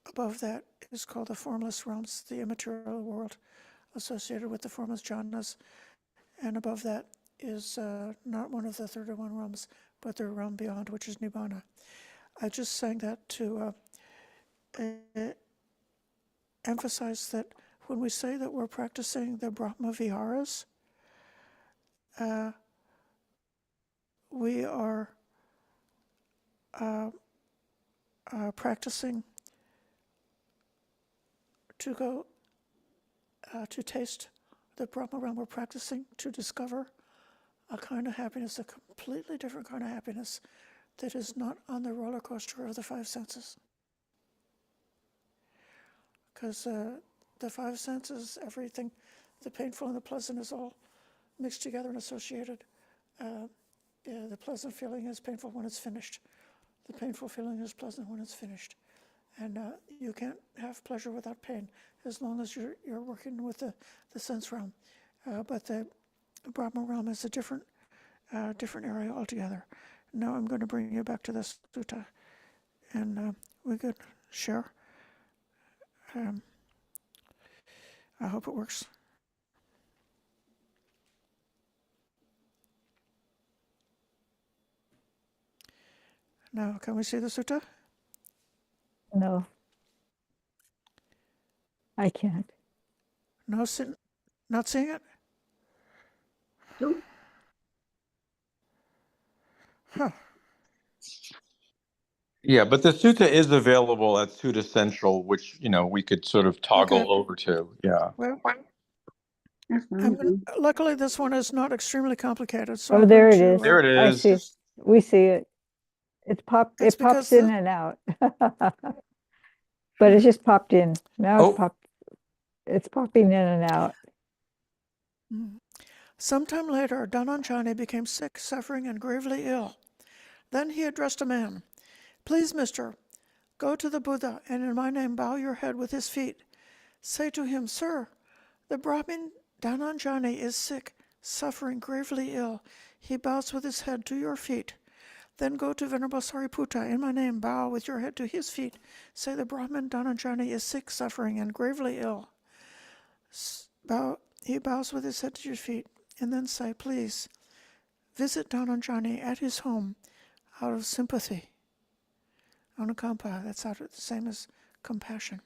Above that is called the formless realms, the immaterial world associated with the formless jhanas. And above that is not one of the 31 realms, but the realm beyond, which is Nibbana. I just sang that to emphasize that when we say that we're practicing the Brahma Viharas, we are practicing to go to taste the Brahma realm. We're practicing to discover a kind of happiness, a completely different kind of happiness that is not on the roller coaster of the five senses. Because the five senses, everything, the painful and the pleasant is all mixed together and associated. The pleasant feeling is painful when it's finished. The painful feeling is pleasant when it's finished. And you can't have pleasure without pain as long as you're working with the sense realm. But the Brahma realm is a different area altogether. Now I'm going to bring you back to the sutta, and we could share. I hope it works. Now, can we see the sutta? No, I can't. No, not seeing it? Nope. Huh. Yeah, but the sutta is available at Sutta Central, which, we could sort of toggle Okay. over to. Yeah. Well, That's fine. luckily this one is not extremely complicated. So Oh, I'm there going it to, is. There it I is. see. We see it. It pops because in and out. But it's just popped in. Now Oh. it's popping in and out. Sometime later, Dhanañjāni became sick, suffering, and gravely ill. Then he addressed a man. Please, mister, go to the Buddha and in my name bow your head with his feet. Say to him, Sir, the Brahmin Dhanañjāni is sick, suffering, gravely ill. He bows with his head to your feet. Then go to Venerable Sāriputta, in my name bow with your head to his feet. Say the Brahmin Dhanañjāni is sick, suffering, and gravely ill. He bows with his head to your feet. And then say, please, visit Dhanañjāni at his home out of sympathy. Anukampa, that's the same as compassion.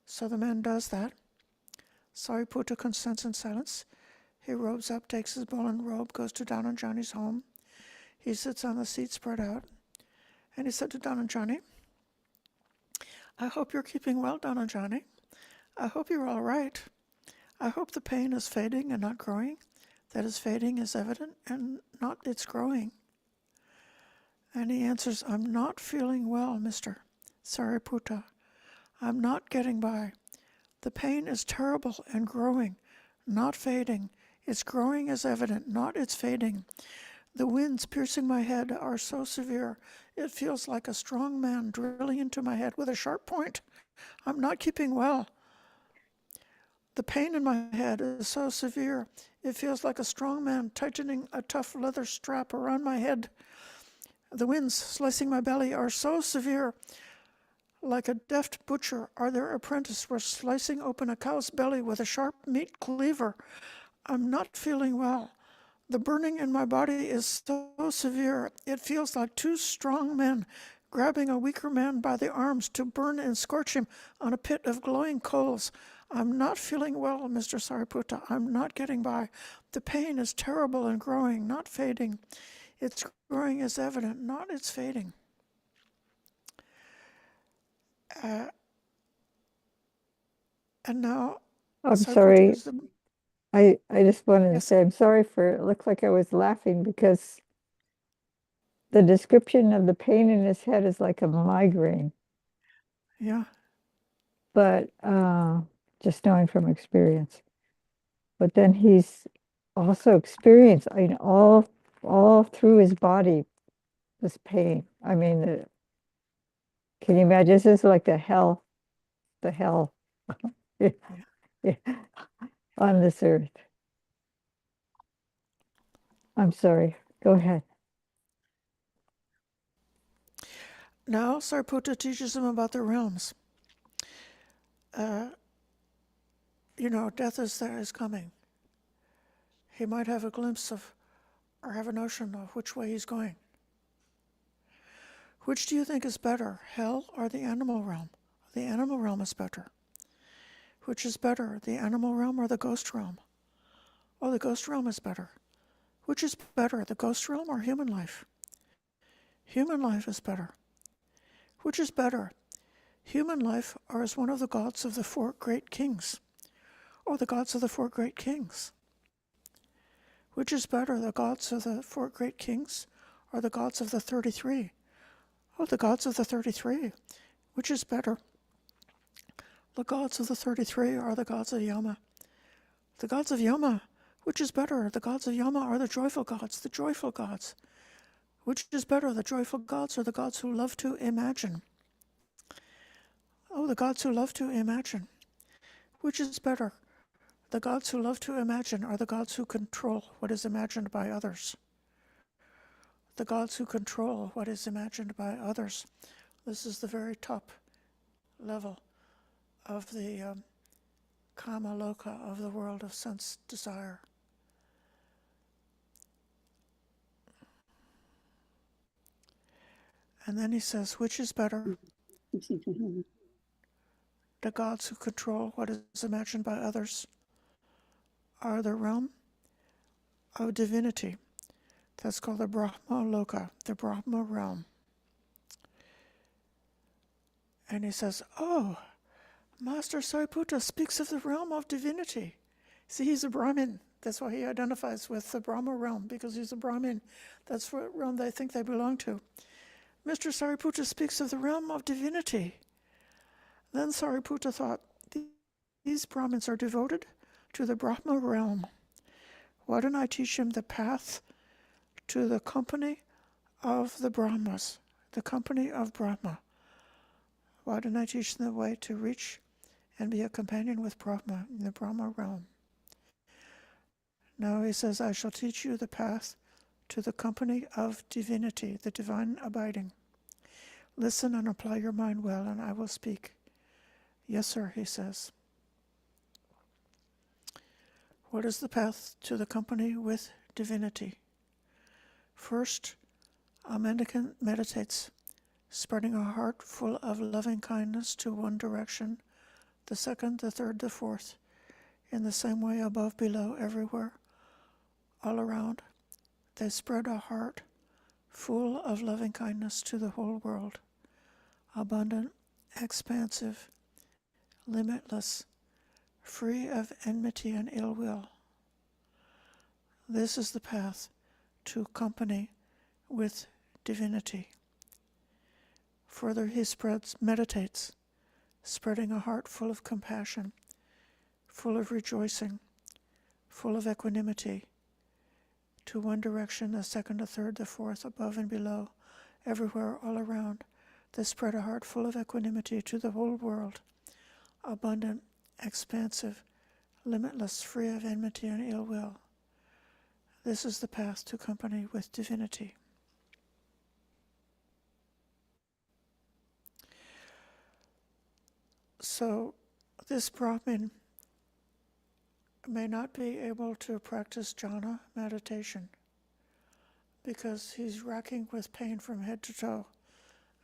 So the man does that. Sāriputta consents in silence. He robes up, takes his bowl and robe, goes to Dhanañjāni's home. He sits on the seat spread out. And he said to Dhanañjāni, I hope you're keeping well, Dhanañjāni. I hope you're all right. I hope the pain is fading and not growing. That is fading is evident and not it's growing. And he answers, I'm not feeling well, Mr. Sāriputta. I'm not getting by. The pain is terrible and growing, not fading. It's growing is evident, not it's fading. The winds piercing my head are so severe, it feels like a strong man drilling into my head with a sharp point. I'm not keeping well. The pain in my head is so severe, it feels like a strong man tightening a tough leather strap around my head. The winds slicing my belly are so severe, like a deft butcher or their apprentice were slicing open a cow's belly with a sharp meat cleaver. I'm not feeling well. The burning in my body is so severe, it feels like two strong men grabbing a weaker man by the arms to burn and scorch him on a pit of glowing coals. I'm not feeling well, Mr. Sāriputta. I'm not getting by. The pain is terrible and growing, not fading. It's growing is evident, not it's fading. And now, I'm Sāriputta sorry. is the- I just wanted to Yes. say I'm sorry for it looked like I was laughing because the description of the pain in his head is like a migraine, yeah, but just knowing from experience. But then he's also experienced, I mean, all through his body, this pain. I mean, can you imagine? This is like the hell yeah, yeah, on this earth. I'm sorry. Go ahead. now Sāriputta teaches him about the realms. Death is coming. He might have a glimpse of, or have a notion of which way he's going. Which do you think is better, hell or the animal realm? The animal realm is better. Which is better, the animal realm or the ghost realm? Oh, the ghost realm is better. Which is better, the ghost realm or human life? Human life is better. Which is better, human life or as one of the gods of the four great kings? Or the gods of the four great kings? Which is better, the gods of the four great kings or the gods of the 33? Oh, the gods of the 33. Which is better, the gods of the 33 or the gods of Yama? The gods of Yama. Which is better, the gods of Yama or the joyful gods? The joyful gods. Which is better, the joyful gods or the gods who love to imagine? Oh, the gods who love to imagine. Which is better, the gods who love to imagine or the gods who control what is imagined by others? The gods who control what is imagined by others. This is the very top level of the kama loka, of the world of sense desire. And then he says, which is better, the gods who control what is imagined by others are the realm of divinity. That's called the Brahma Loka, the Brahma realm. And he says, oh, Master Sāriputta speaks of the realm of divinity. See, he's a Brahmin. That's why he identifies with the Brahma realm, because he's a Brahmin. That's what realm they think they belong to. Mr. Sāriputta speaks of the realm of divinity. Then Sāriputta thought, these Brahmins are devoted to the Brahma realm. Why don't I teach him the path to the company of the Brahmas, the company of Brahma? Why don't I teach them the way to reach and be a companion with Brahma in the Brahma realm? Now he says, I shall teach you the path to the company of divinity, the divine abiding. Listen and apply your mind well, and I will speak. Yes, sir, he says. What is the path to the company with divinity? First, a mendicant meditates, spreading a heart full of loving kindness to one direction, the second, the third, the fourth, in the same way above, below, everywhere, all around. They spread a heart full of loving kindness to the whole world, abundant, expansive, limitless, free of enmity and ill will. This is the path to company with divinity. Further, he meditates, spreading a heart full of compassion, full of rejoicing, full of equanimity, to one direction, the second, the third, the fourth, above and below, everywhere, all around. They spread a heart full of equanimity to the whole world, abundant, expansive, limitless, free of enmity and ill will. This is the path to company with divinity. So this Brahmin may not be able to practice jhana meditation because he's racking with pain from head to toe,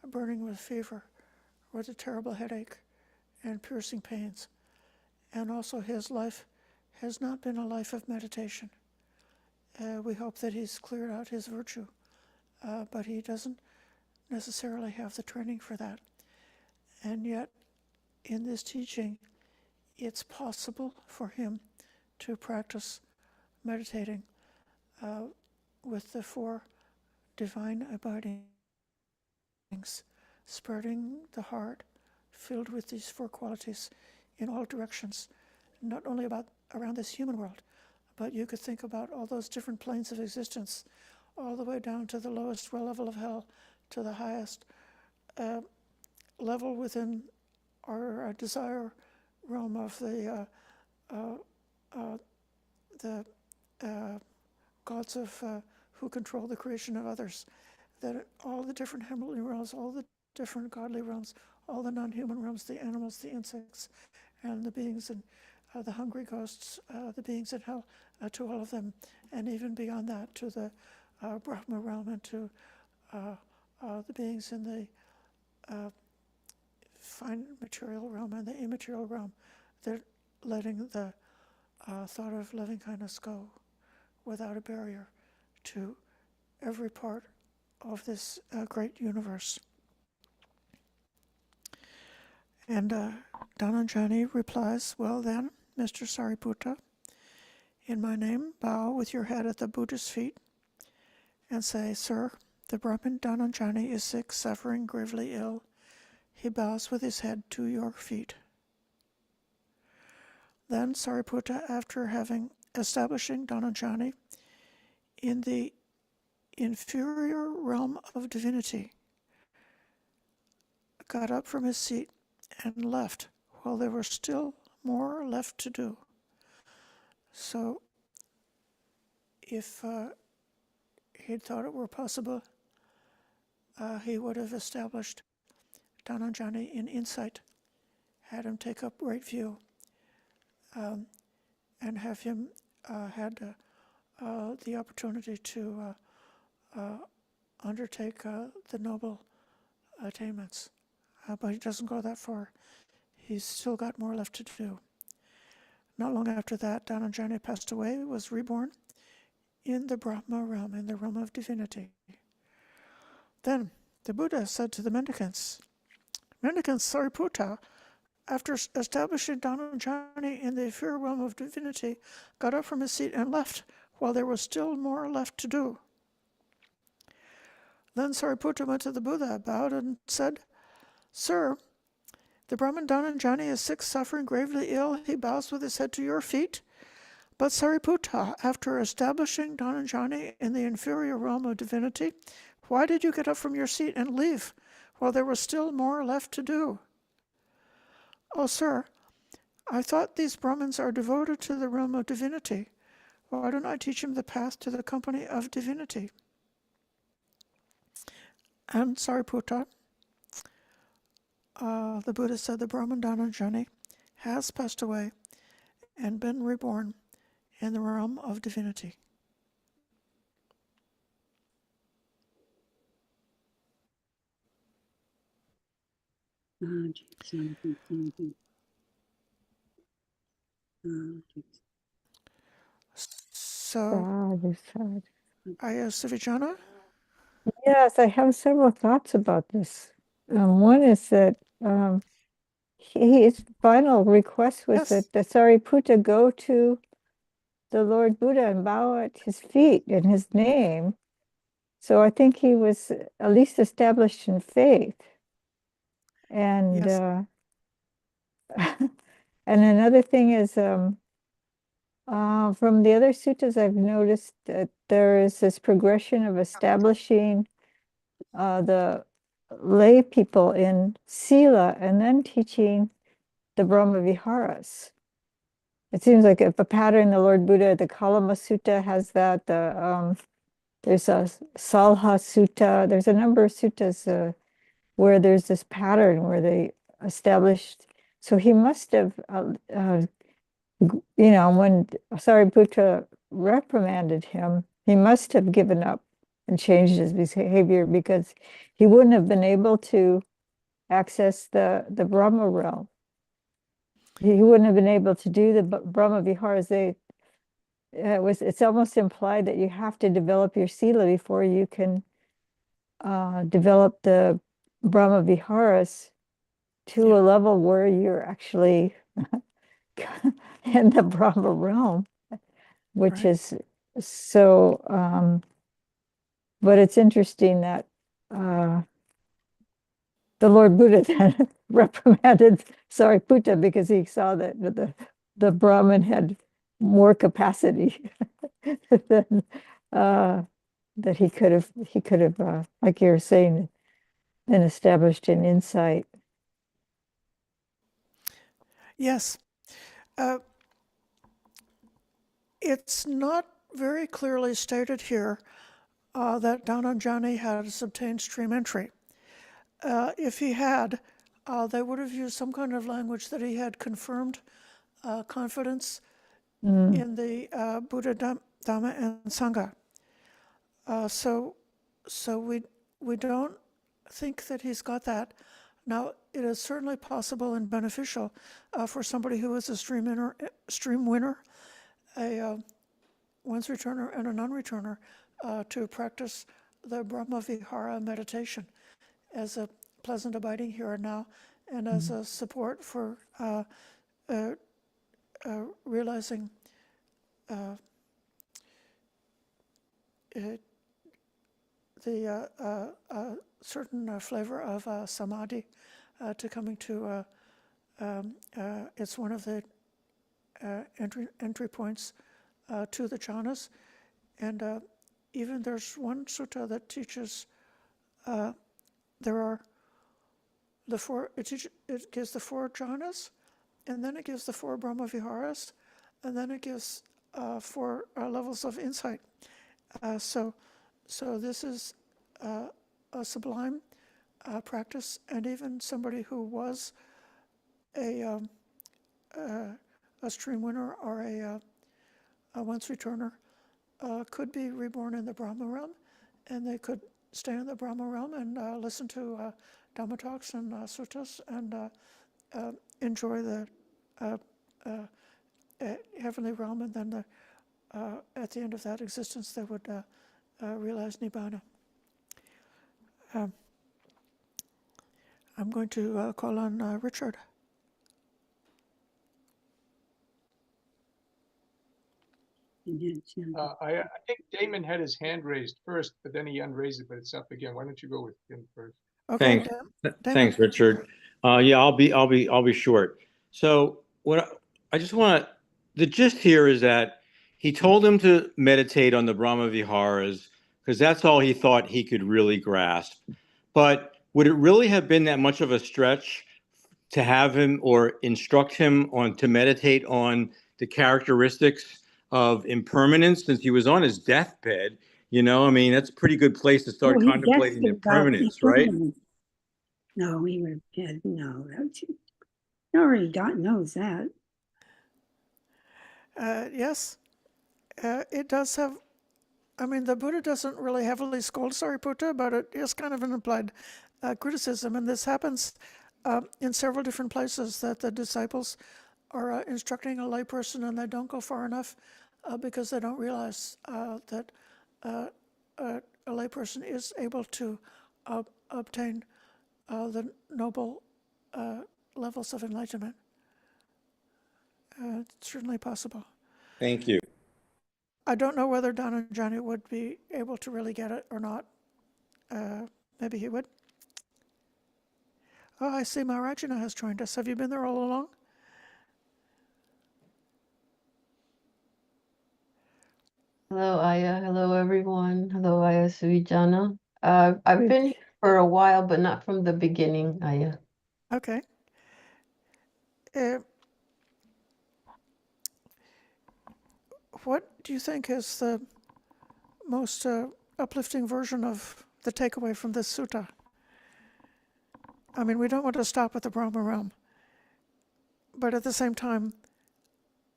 burning with fever, with a terrible headache and piercing pains. And also his life has not been a life of meditation. We hope that he's cleared out his virtue, but he doesn't necessarily have the training for that. And yet, in this teaching, it's possible for him to practice meditating with the four divine abidings, spreading the heart filled with these four qualities in all directions, not only around this human world, but you could think about all those different planes of existence, all the way down to the lowest level of hell, to the highest level within our desire realm of the gods of who control the creation of others. That all the different heavenly realms, all the different godly realms, all the non-human realms, the animals, the insects, and the beings and the hungry ghosts, the beings in hell, to all of them, and even beyond that, to the Brahma realm and to the beings in the fine material realm and the immaterial realm. They're letting the thought of loving kindness go without a barrier to every part of this great universe. And Dhanañjāni replies, well then, Mr. Sāriputta, in my name, bow with your head at the Buddha's feet and say, Sir, the Brahmin Dhanañjāni is sick, suffering, gravely ill. He bows with his head to your feet. Then Sāriputta, after establishing Dhanañjāni in the inferior realm of divinity, got up from his seat and left while there was still more left to do. So if he'd thought it were possible, he would have established Dhanañjāni in insight, had him take up right view, and have him had the opportunity to undertake the noble attainments. But he doesn't go that far. He's still got more left to do. Not long after that, Dhanañjāni passed away, was reborn in the Brahma realm, in the realm of divinity. Then the Buddha said to the mendicants, Sāriputta, after establishing Dhanañjāni in the inferior realm of divinity, got up from his seat and left while there was still more left to do. Then Sāriputta went to the Buddha, bowed and said, Sir, the Brahmin Dhanañjāni is sick, suffering, gravely ill. He bows with his head to your feet. But Sāriputta, after establishing Dhanañjāni in the inferior realm of divinity, why did you get up from your seat and leave while there was still more left to do? Oh, sir, I thought these Brahmins are devoted to the realm of divinity. Why don't I teach them the path to the company of divinity? And Sāriputta, the Buddha said the Brahman Dhanañjāni has passed away and been reborn in the realm of divinity. So, Ayasavijana? Yes, I have several thoughts about this. One is that his final request was Yes. that the Sāriputta go to the Lord Buddha and bow at his feet in his name. So I think he was at least established in faith. And Yes. and another thing is from the other suttas, I've noticed that there is this progression of establishing the lay people in sila and then teaching the Brahma Viharas. It seems like if a pattern, the Lord Buddha, the Kalama Sutta has that. There's a Salha Sutta. There's a number of suttas where there's this pattern where they established. So he must have, when Sāriputta reprimanded him, he must have given up and changed his behavior because he wouldn't have been able to access the Brahma realm. He wouldn't have been able to do the Brahma Viharas. It's almost implied that you have to develop your sila before you can develop the Brahma Viharas to a level where you're actually in the Brahma realm, which is so. But it's interesting that the Lord Buddha then reprimanded Sāriputta because he saw that the Brahmin had more capacity than that he could have like you were saying, been established in insight. Yes. It's not very clearly stated here that Dhanañjāni has obtained stream entry. If he had, they would have used some kind of language that he had confirmed confidence in the Buddha, Dhamma, and Sangha. So we don't think that he's got that. Now, it is certainly possible and beneficial for somebody who is a stream winner, a once returner and a non-returner, to practice the Brahma Vihara meditation as a pleasant abiding here and now, and as a support for realizing the certain flavor of samadhi, to coming to it's one of the entry points to the jhanas, and even there's one sutta that teaches there are the four. It gives the four jhanas, and then it gives the four Brahma Viharas, and then it gives four levels of insight. So this is a sublime practice, and even somebody who was a stream winner or a once returner could be reborn in the Brahma realm, and they could stay in the Brahma realm and listen to Dhamma talks and suttas and enjoy the heavenly realm, and then at the end of that existence they would realize Nibbana. I'm going to call on Richard. I think Damon had his hand raised first, but then he unraised it, but it's up again. Why don't you go with him first? Okay, Thanks. Damon. Thanks, Richard. Yeah, I'll be short. So what I just want to, the gist here is that he told him to meditate on the Brahma Viharas because that's all he thought he could really grasp. But would it really have been that much of a stretch to have him or instruct him on to meditate on the characteristics of impermanence since he was on his deathbed? You know, I mean, that's a pretty good place to start Well, he contemplating guessed about impermanence, right? impermanence. No, he would have said no. He already knows that. Yes, it does have. I mean, the Buddha doesn't really heavily scold Sariputta, but it is kind of an implied criticism, and this happens in several different places that the disciples are instructing a layperson and they don't go far enough because they don't realize that a layperson is able to obtain the noble levels of enlightenment. It's certainly possible. Thank you. I don't know whether Dhanañjāni would be able to really get it or not. Maybe he would. Oh, I see Maharajana has joined us. Have you been there all along? Hello, Aya. Hello, everyone. Hello, Aya Sujana. I've been here for a while, but not from the beginning, Aya. Okay. What do you think is the most uplifting version of the takeaway from this sutta? I mean, we don't want to stop at the Brahma realm, but at the same time,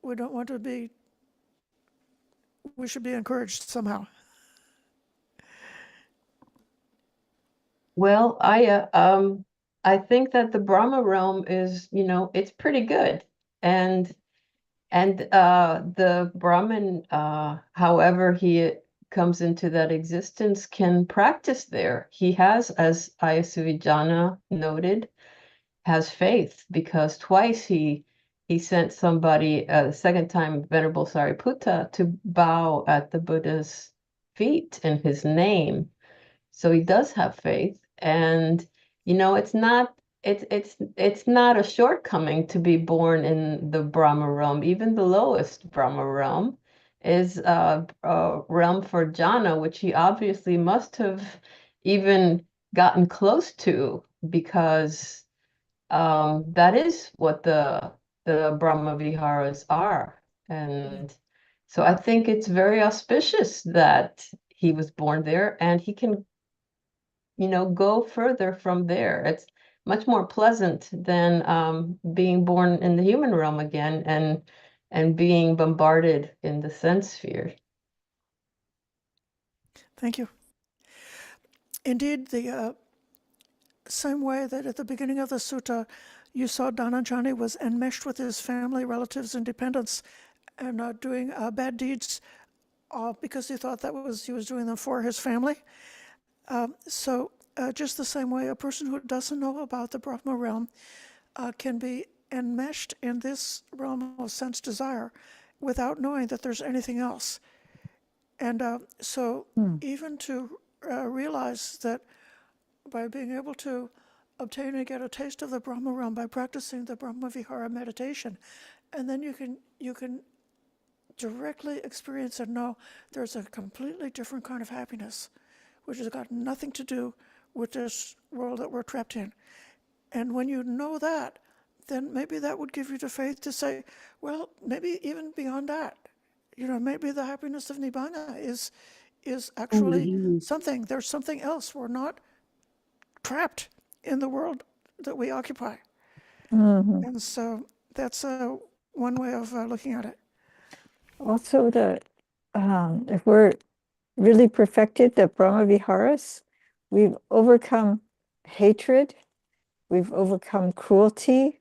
we don't want to be, we should be encouraged somehow. Well, Aya, I think that the Brahma realm is, it's pretty good. And the Brahman, however he comes into that existence, can practice there. He has, as Aya Suvijana noted, has faith because twice he sent somebody, the second time, Venerable Sāriputta, to bow at the Buddha's feet in his name. So he does have faith, and it's not a shortcoming to be born in the Brahma realm. Even the lowest Brahma realm is a realm for jhana, which he obviously must have even gotten close to, because that is what the Brahma Viharas are. And so I think it's very auspicious that he was born there, and he can go further from there. It's much more pleasant than being born in the human realm again and being bombarded in the sense sphere. Thank you. Indeed, the same way that at the beginning of the sutta, you saw Dhanañjāni was enmeshed with his family, relatives, and dependents, and doing bad deeds because he thought he was doing them for his family. So just the same way, a person who doesn't know about the Brahma realm can be enmeshed in this realm of sense desire without knowing that there's anything else. And even to realize that by being able to obtain and get a taste of the Brahma realm by practicing the Brahma Vihara meditation, and then you can directly experience and know there's a completely different kind of happiness, which has got nothing to do with this world that we're trapped in. And when you know that, then maybe that would give you the faith to say, well, maybe even beyond that, maybe the happiness of Nibbana is actually something. There's something else. We're not trapped in the world that we occupy. Mm-hmm. And so that's one way of looking at it. Also, if we're really perfected the Brahma Viharas, we've overcome hatred, we've overcome cruelty,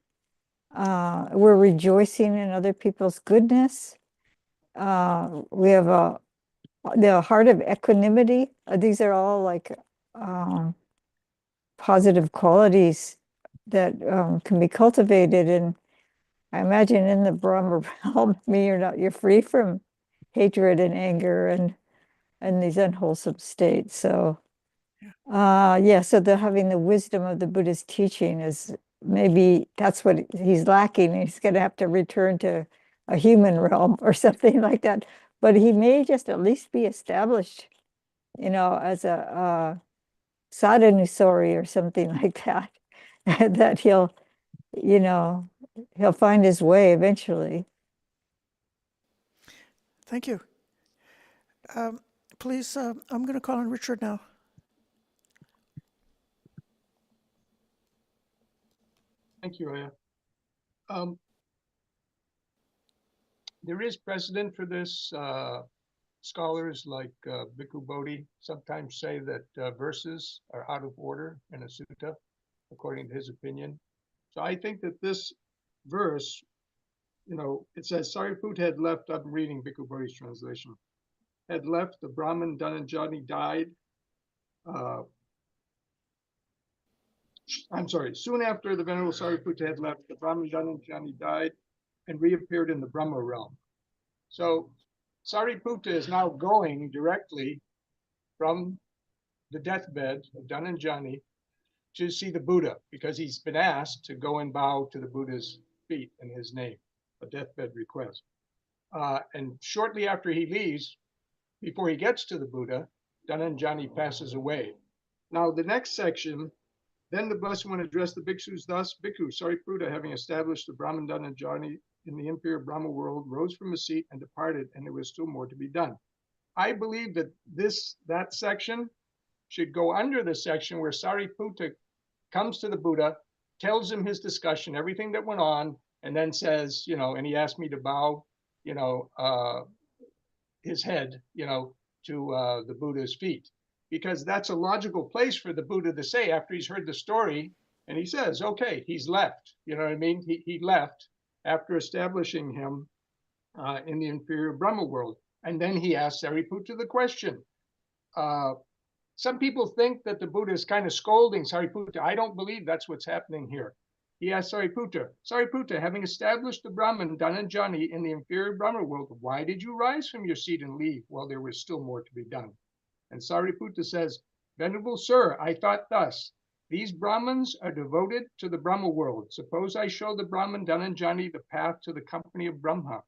we're rejoicing in other people's goodness. We have the heart of equanimity. These are all like positive qualities that can be cultivated. And I imagine in the Brahma realm, you're free from hatred and anger and these unwholesome states. So so having the wisdom of the Buddha's teaching is maybe that's what he's lacking. He's going to have to return to a human realm or something like that. but he may just at least be established, as a sadhanusori or something like that, that he'll find his way eventually. Thank you. Please, I'm going to call on Richard now. Thank you, Aya. There is precedent for this. Scholars like Bhikkhu Bodhi sometimes say that verses are out of order in a sutta, according to his opinion. So I think that this verse, it says Sāriputta had left, I'm reading Bhikkhu Bodhi's translation, had left, the Brahmin Dhanañjāni died. I'm sorry, soon after the Venerable Sāriputta had left, the Brahmin Dhanañjāni died and reappeared in the Brahma realm. So Sāriputta is now going directly from the deathbed of Dhanañjāni to see the Buddha, because he's been asked to go and bow to the Buddha's feet in his name, a deathbed request. And shortly after he leaves, before he gets to the Buddha, Dhanañjāni passes away. Now the next section, then the Blessed One addressed the bhikshus thus: Bhikkhu Sāriputta, having established the Brahman Dhanañjāni in the inferior Brahma world, rose from his seat and departed, and there was still more to be done. I believe that that section should go under the section where Sāriputta comes to the Buddha, tells him his discussion, everything that went on, and then says, and he asked me to bow, his head, to the Buddha's feet, because that's a logical place for the Buddha to say after he's heard the story, and he says, okay, he's left. You know what I mean? He left after establishing him in the inferior Brahma world. And then he asked Sāriputta the question. Some people think that the Buddha is kind of scolding Sāriputta. I don't believe that's what's happening here. He asked Sāriputta, Sāriputta, having established the Brahman Dhanañjāni in the inferior Brahma world, why did you rise from your seat and leave while there was still more to be done? And Sāriputta says, Venerable Sir, I thought thus, these Brahmins are devoted to the Brahma world. Suppose I show the Brahman Dhanañjāni the path to the company of Brahma,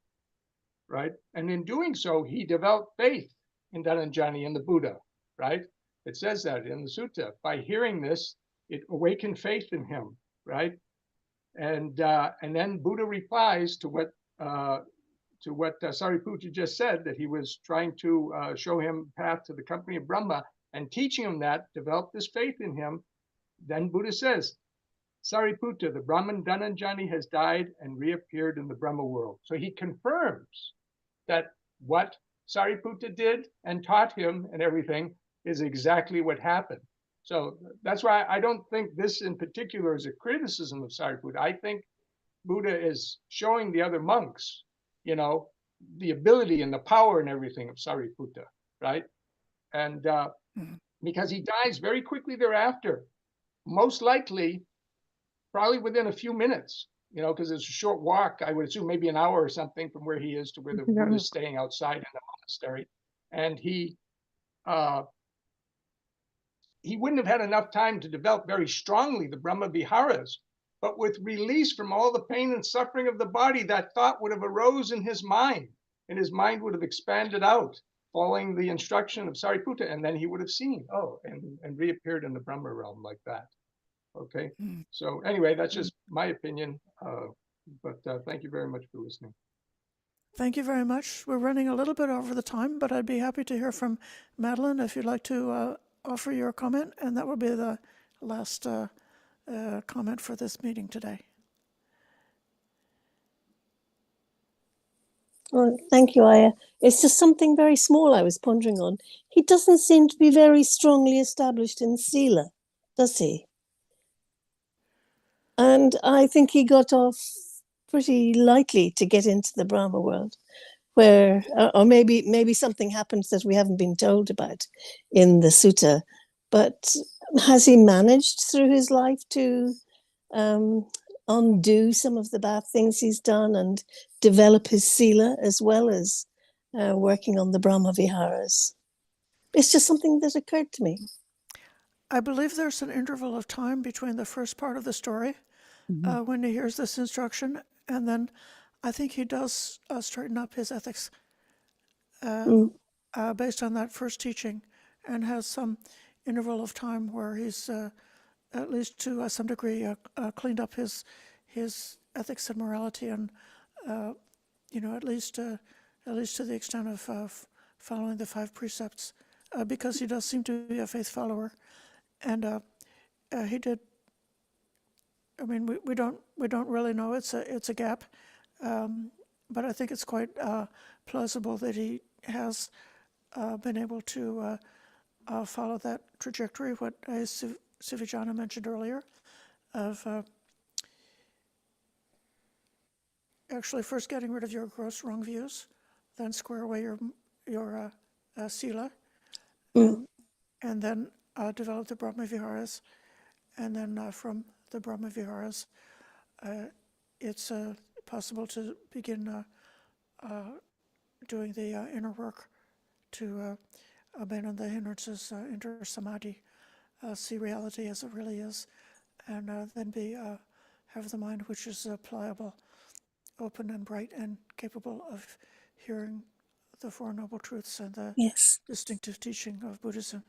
right? And in doing so, he developed faith in Dhanañjāni and the Buddha, right? It says that in the sutta. By hearing this, it awakened faith in him, right? And then Buddha replies to what Sāriputta just said, that he was trying to show him path to the company of Brahma, and teaching him that, developed this faith in him. Then Buddha says, Sāriputta, the Brahman Dhanañjāni has died and reappeared in the Brahma world. So he confirms that what Sāriputta did and taught him and everything is exactly what happened. So that's why I don't think this in particular is a criticism of Sāriputta. I think Buddha is showing the other monks, the ability and the power and everything of Sāriputta, right? And because he dies very quickly thereafter, most likely, probably within a few minutes, because it's a short walk, I would assume maybe an hour or something from where he is to where the Buddha is staying outside in the monastery. And he wouldn't have had enough time to develop very strongly the Brahma Viharas, but with release from all the pain and suffering of the body, that thought would have arose in his mind, and his mind would have expanded out, following the instruction of Sāriputta, and then he would have seen, and reappeared in the Brahma realm like that. Okay, so anyway, that's just my opinion, but thank you very much for listening. Thank you very much. We're running a little bit over the time, but I'd be happy to hear from Madeline if you'd like to offer your comment, and that will be the last comment for this meeting today. Well, thank you, Aya. It's just something very small I was pondering on. He doesn't seem to be very strongly established in Sila, does he? And I think he got off pretty lightly to get into the Brahma world, where, or maybe something happened that we haven't been told about in the sutta. But has he managed through his life to undo some of the bad things he's done and develop his sila as well as working on the Brahma Viharas? It's just something that occurred to me. I believe there's an interval of time between the first part of the story, when he hears this instruction, and then I think he does straighten up his ethics based on that first teaching, and has some interval of time where he's at least to some degree cleaned up his ethics and morality, and at least to the extent of following the 5 precepts, because he does seem to be a faith follower, and he did. I mean, we don't really know. It's a gap, but I think it's quite plausible that he has been able to follow that trajectory. What Sivijana mentioned earlier, of actually first getting rid of your gross wrong views, then square away your sila, and then develop the Brahma Viharas, and then from the Brahma Viharas, it's possible to begin doing the inner work to abandon the hindrances, enter samadhi, see reality as it really is, and then have the mind which is pliable, open and bright, and capable of hearing the Four Noble Truths and the distinctive teaching of Buddhism.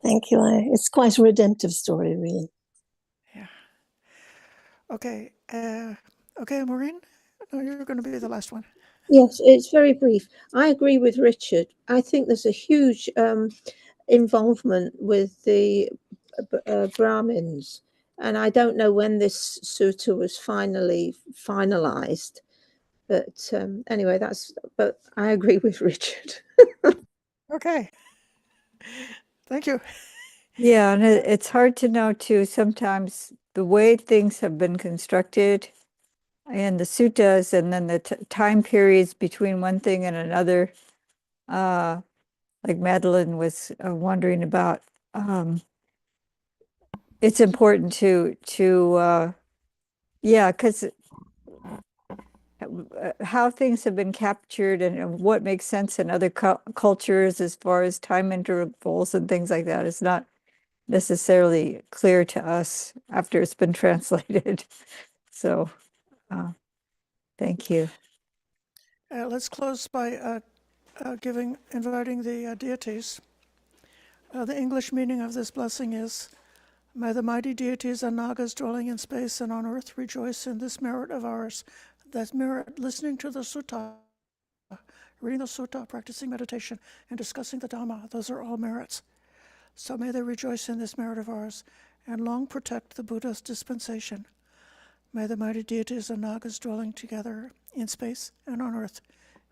Thank you. It's quite a redemptive story, really. Yeah. Okay. Okay, Maureen, you're going to be the last one. Yes, it's very brief. I agree with Richard. I think there's a huge involvement with the Brahmins, and I don't know when this sutta was finalized, but anyway, but I agree with Richard. Okay. Thank you. Yeah, and it's hard to know too. Sometimes the way things have been constructed in the suttas, and then the time periods between one thing and another, like Madeline was wondering about. It's important to because how things have been captured and what makes sense in other cultures as far as time intervals and things like that is not necessarily clear to us after it's been translated. So thank you. Let's close by inviting the deities. The English meaning of this blessing is, may the mighty deities and nagas dwelling in space and on earth rejoice in this merit of ours. That merit, listening to the sutta, reading the sutta, practicing meditation, and discussing the Dhamma, those are all merits. So may they rejoice in this merit of ours, and long protect the Buddha's dispensation. May the mighty deities and nagas dwelling together in space and on earth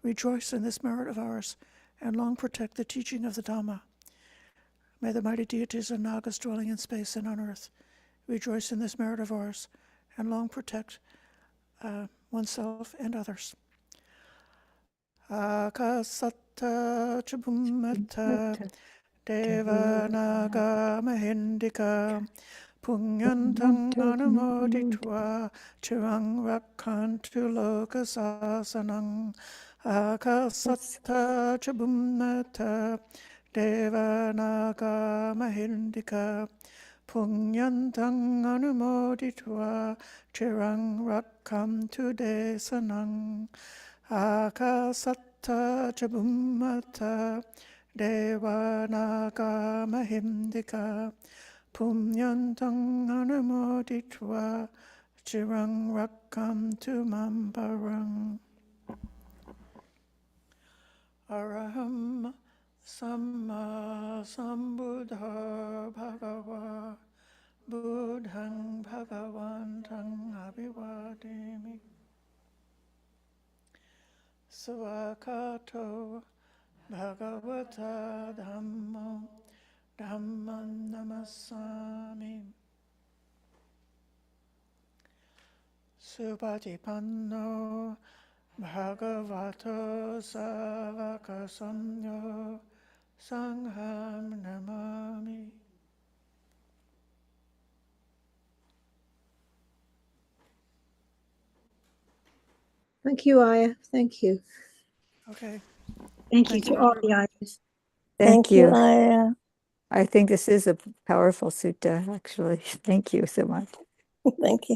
rejoice in this merit of ours, and long protect the teaching of the Dhamma. May the mighty deities and nagas dwelling in space and on earth rejoice in this merit of ours, and long protect oneself and others. Akasatta chabummata devanaga mahendika punyantam anumoditva chirang rakhantu lokasasanam. Akasatta chabummata devanaga mahendika punyantam anumoditva chirang rakhantu desanam. Akasatta chabummata devanaga mahendika punyantam anumoditva chirang rakhantu mamparang. Araham Samma Sambuddha Bhagava Buddhang Bhagavantang Abhivademi. Svakato Bhagavata Dhammo Dhammam Namasami. Supatipanno Bhagavato Savaka Sangho Sangham Namami. Thank you, Aya. Thank you. Okay. Thank you to all the eyes. Thank you. I think this is a powerful sutta, actually. Thank you so much. Thank you.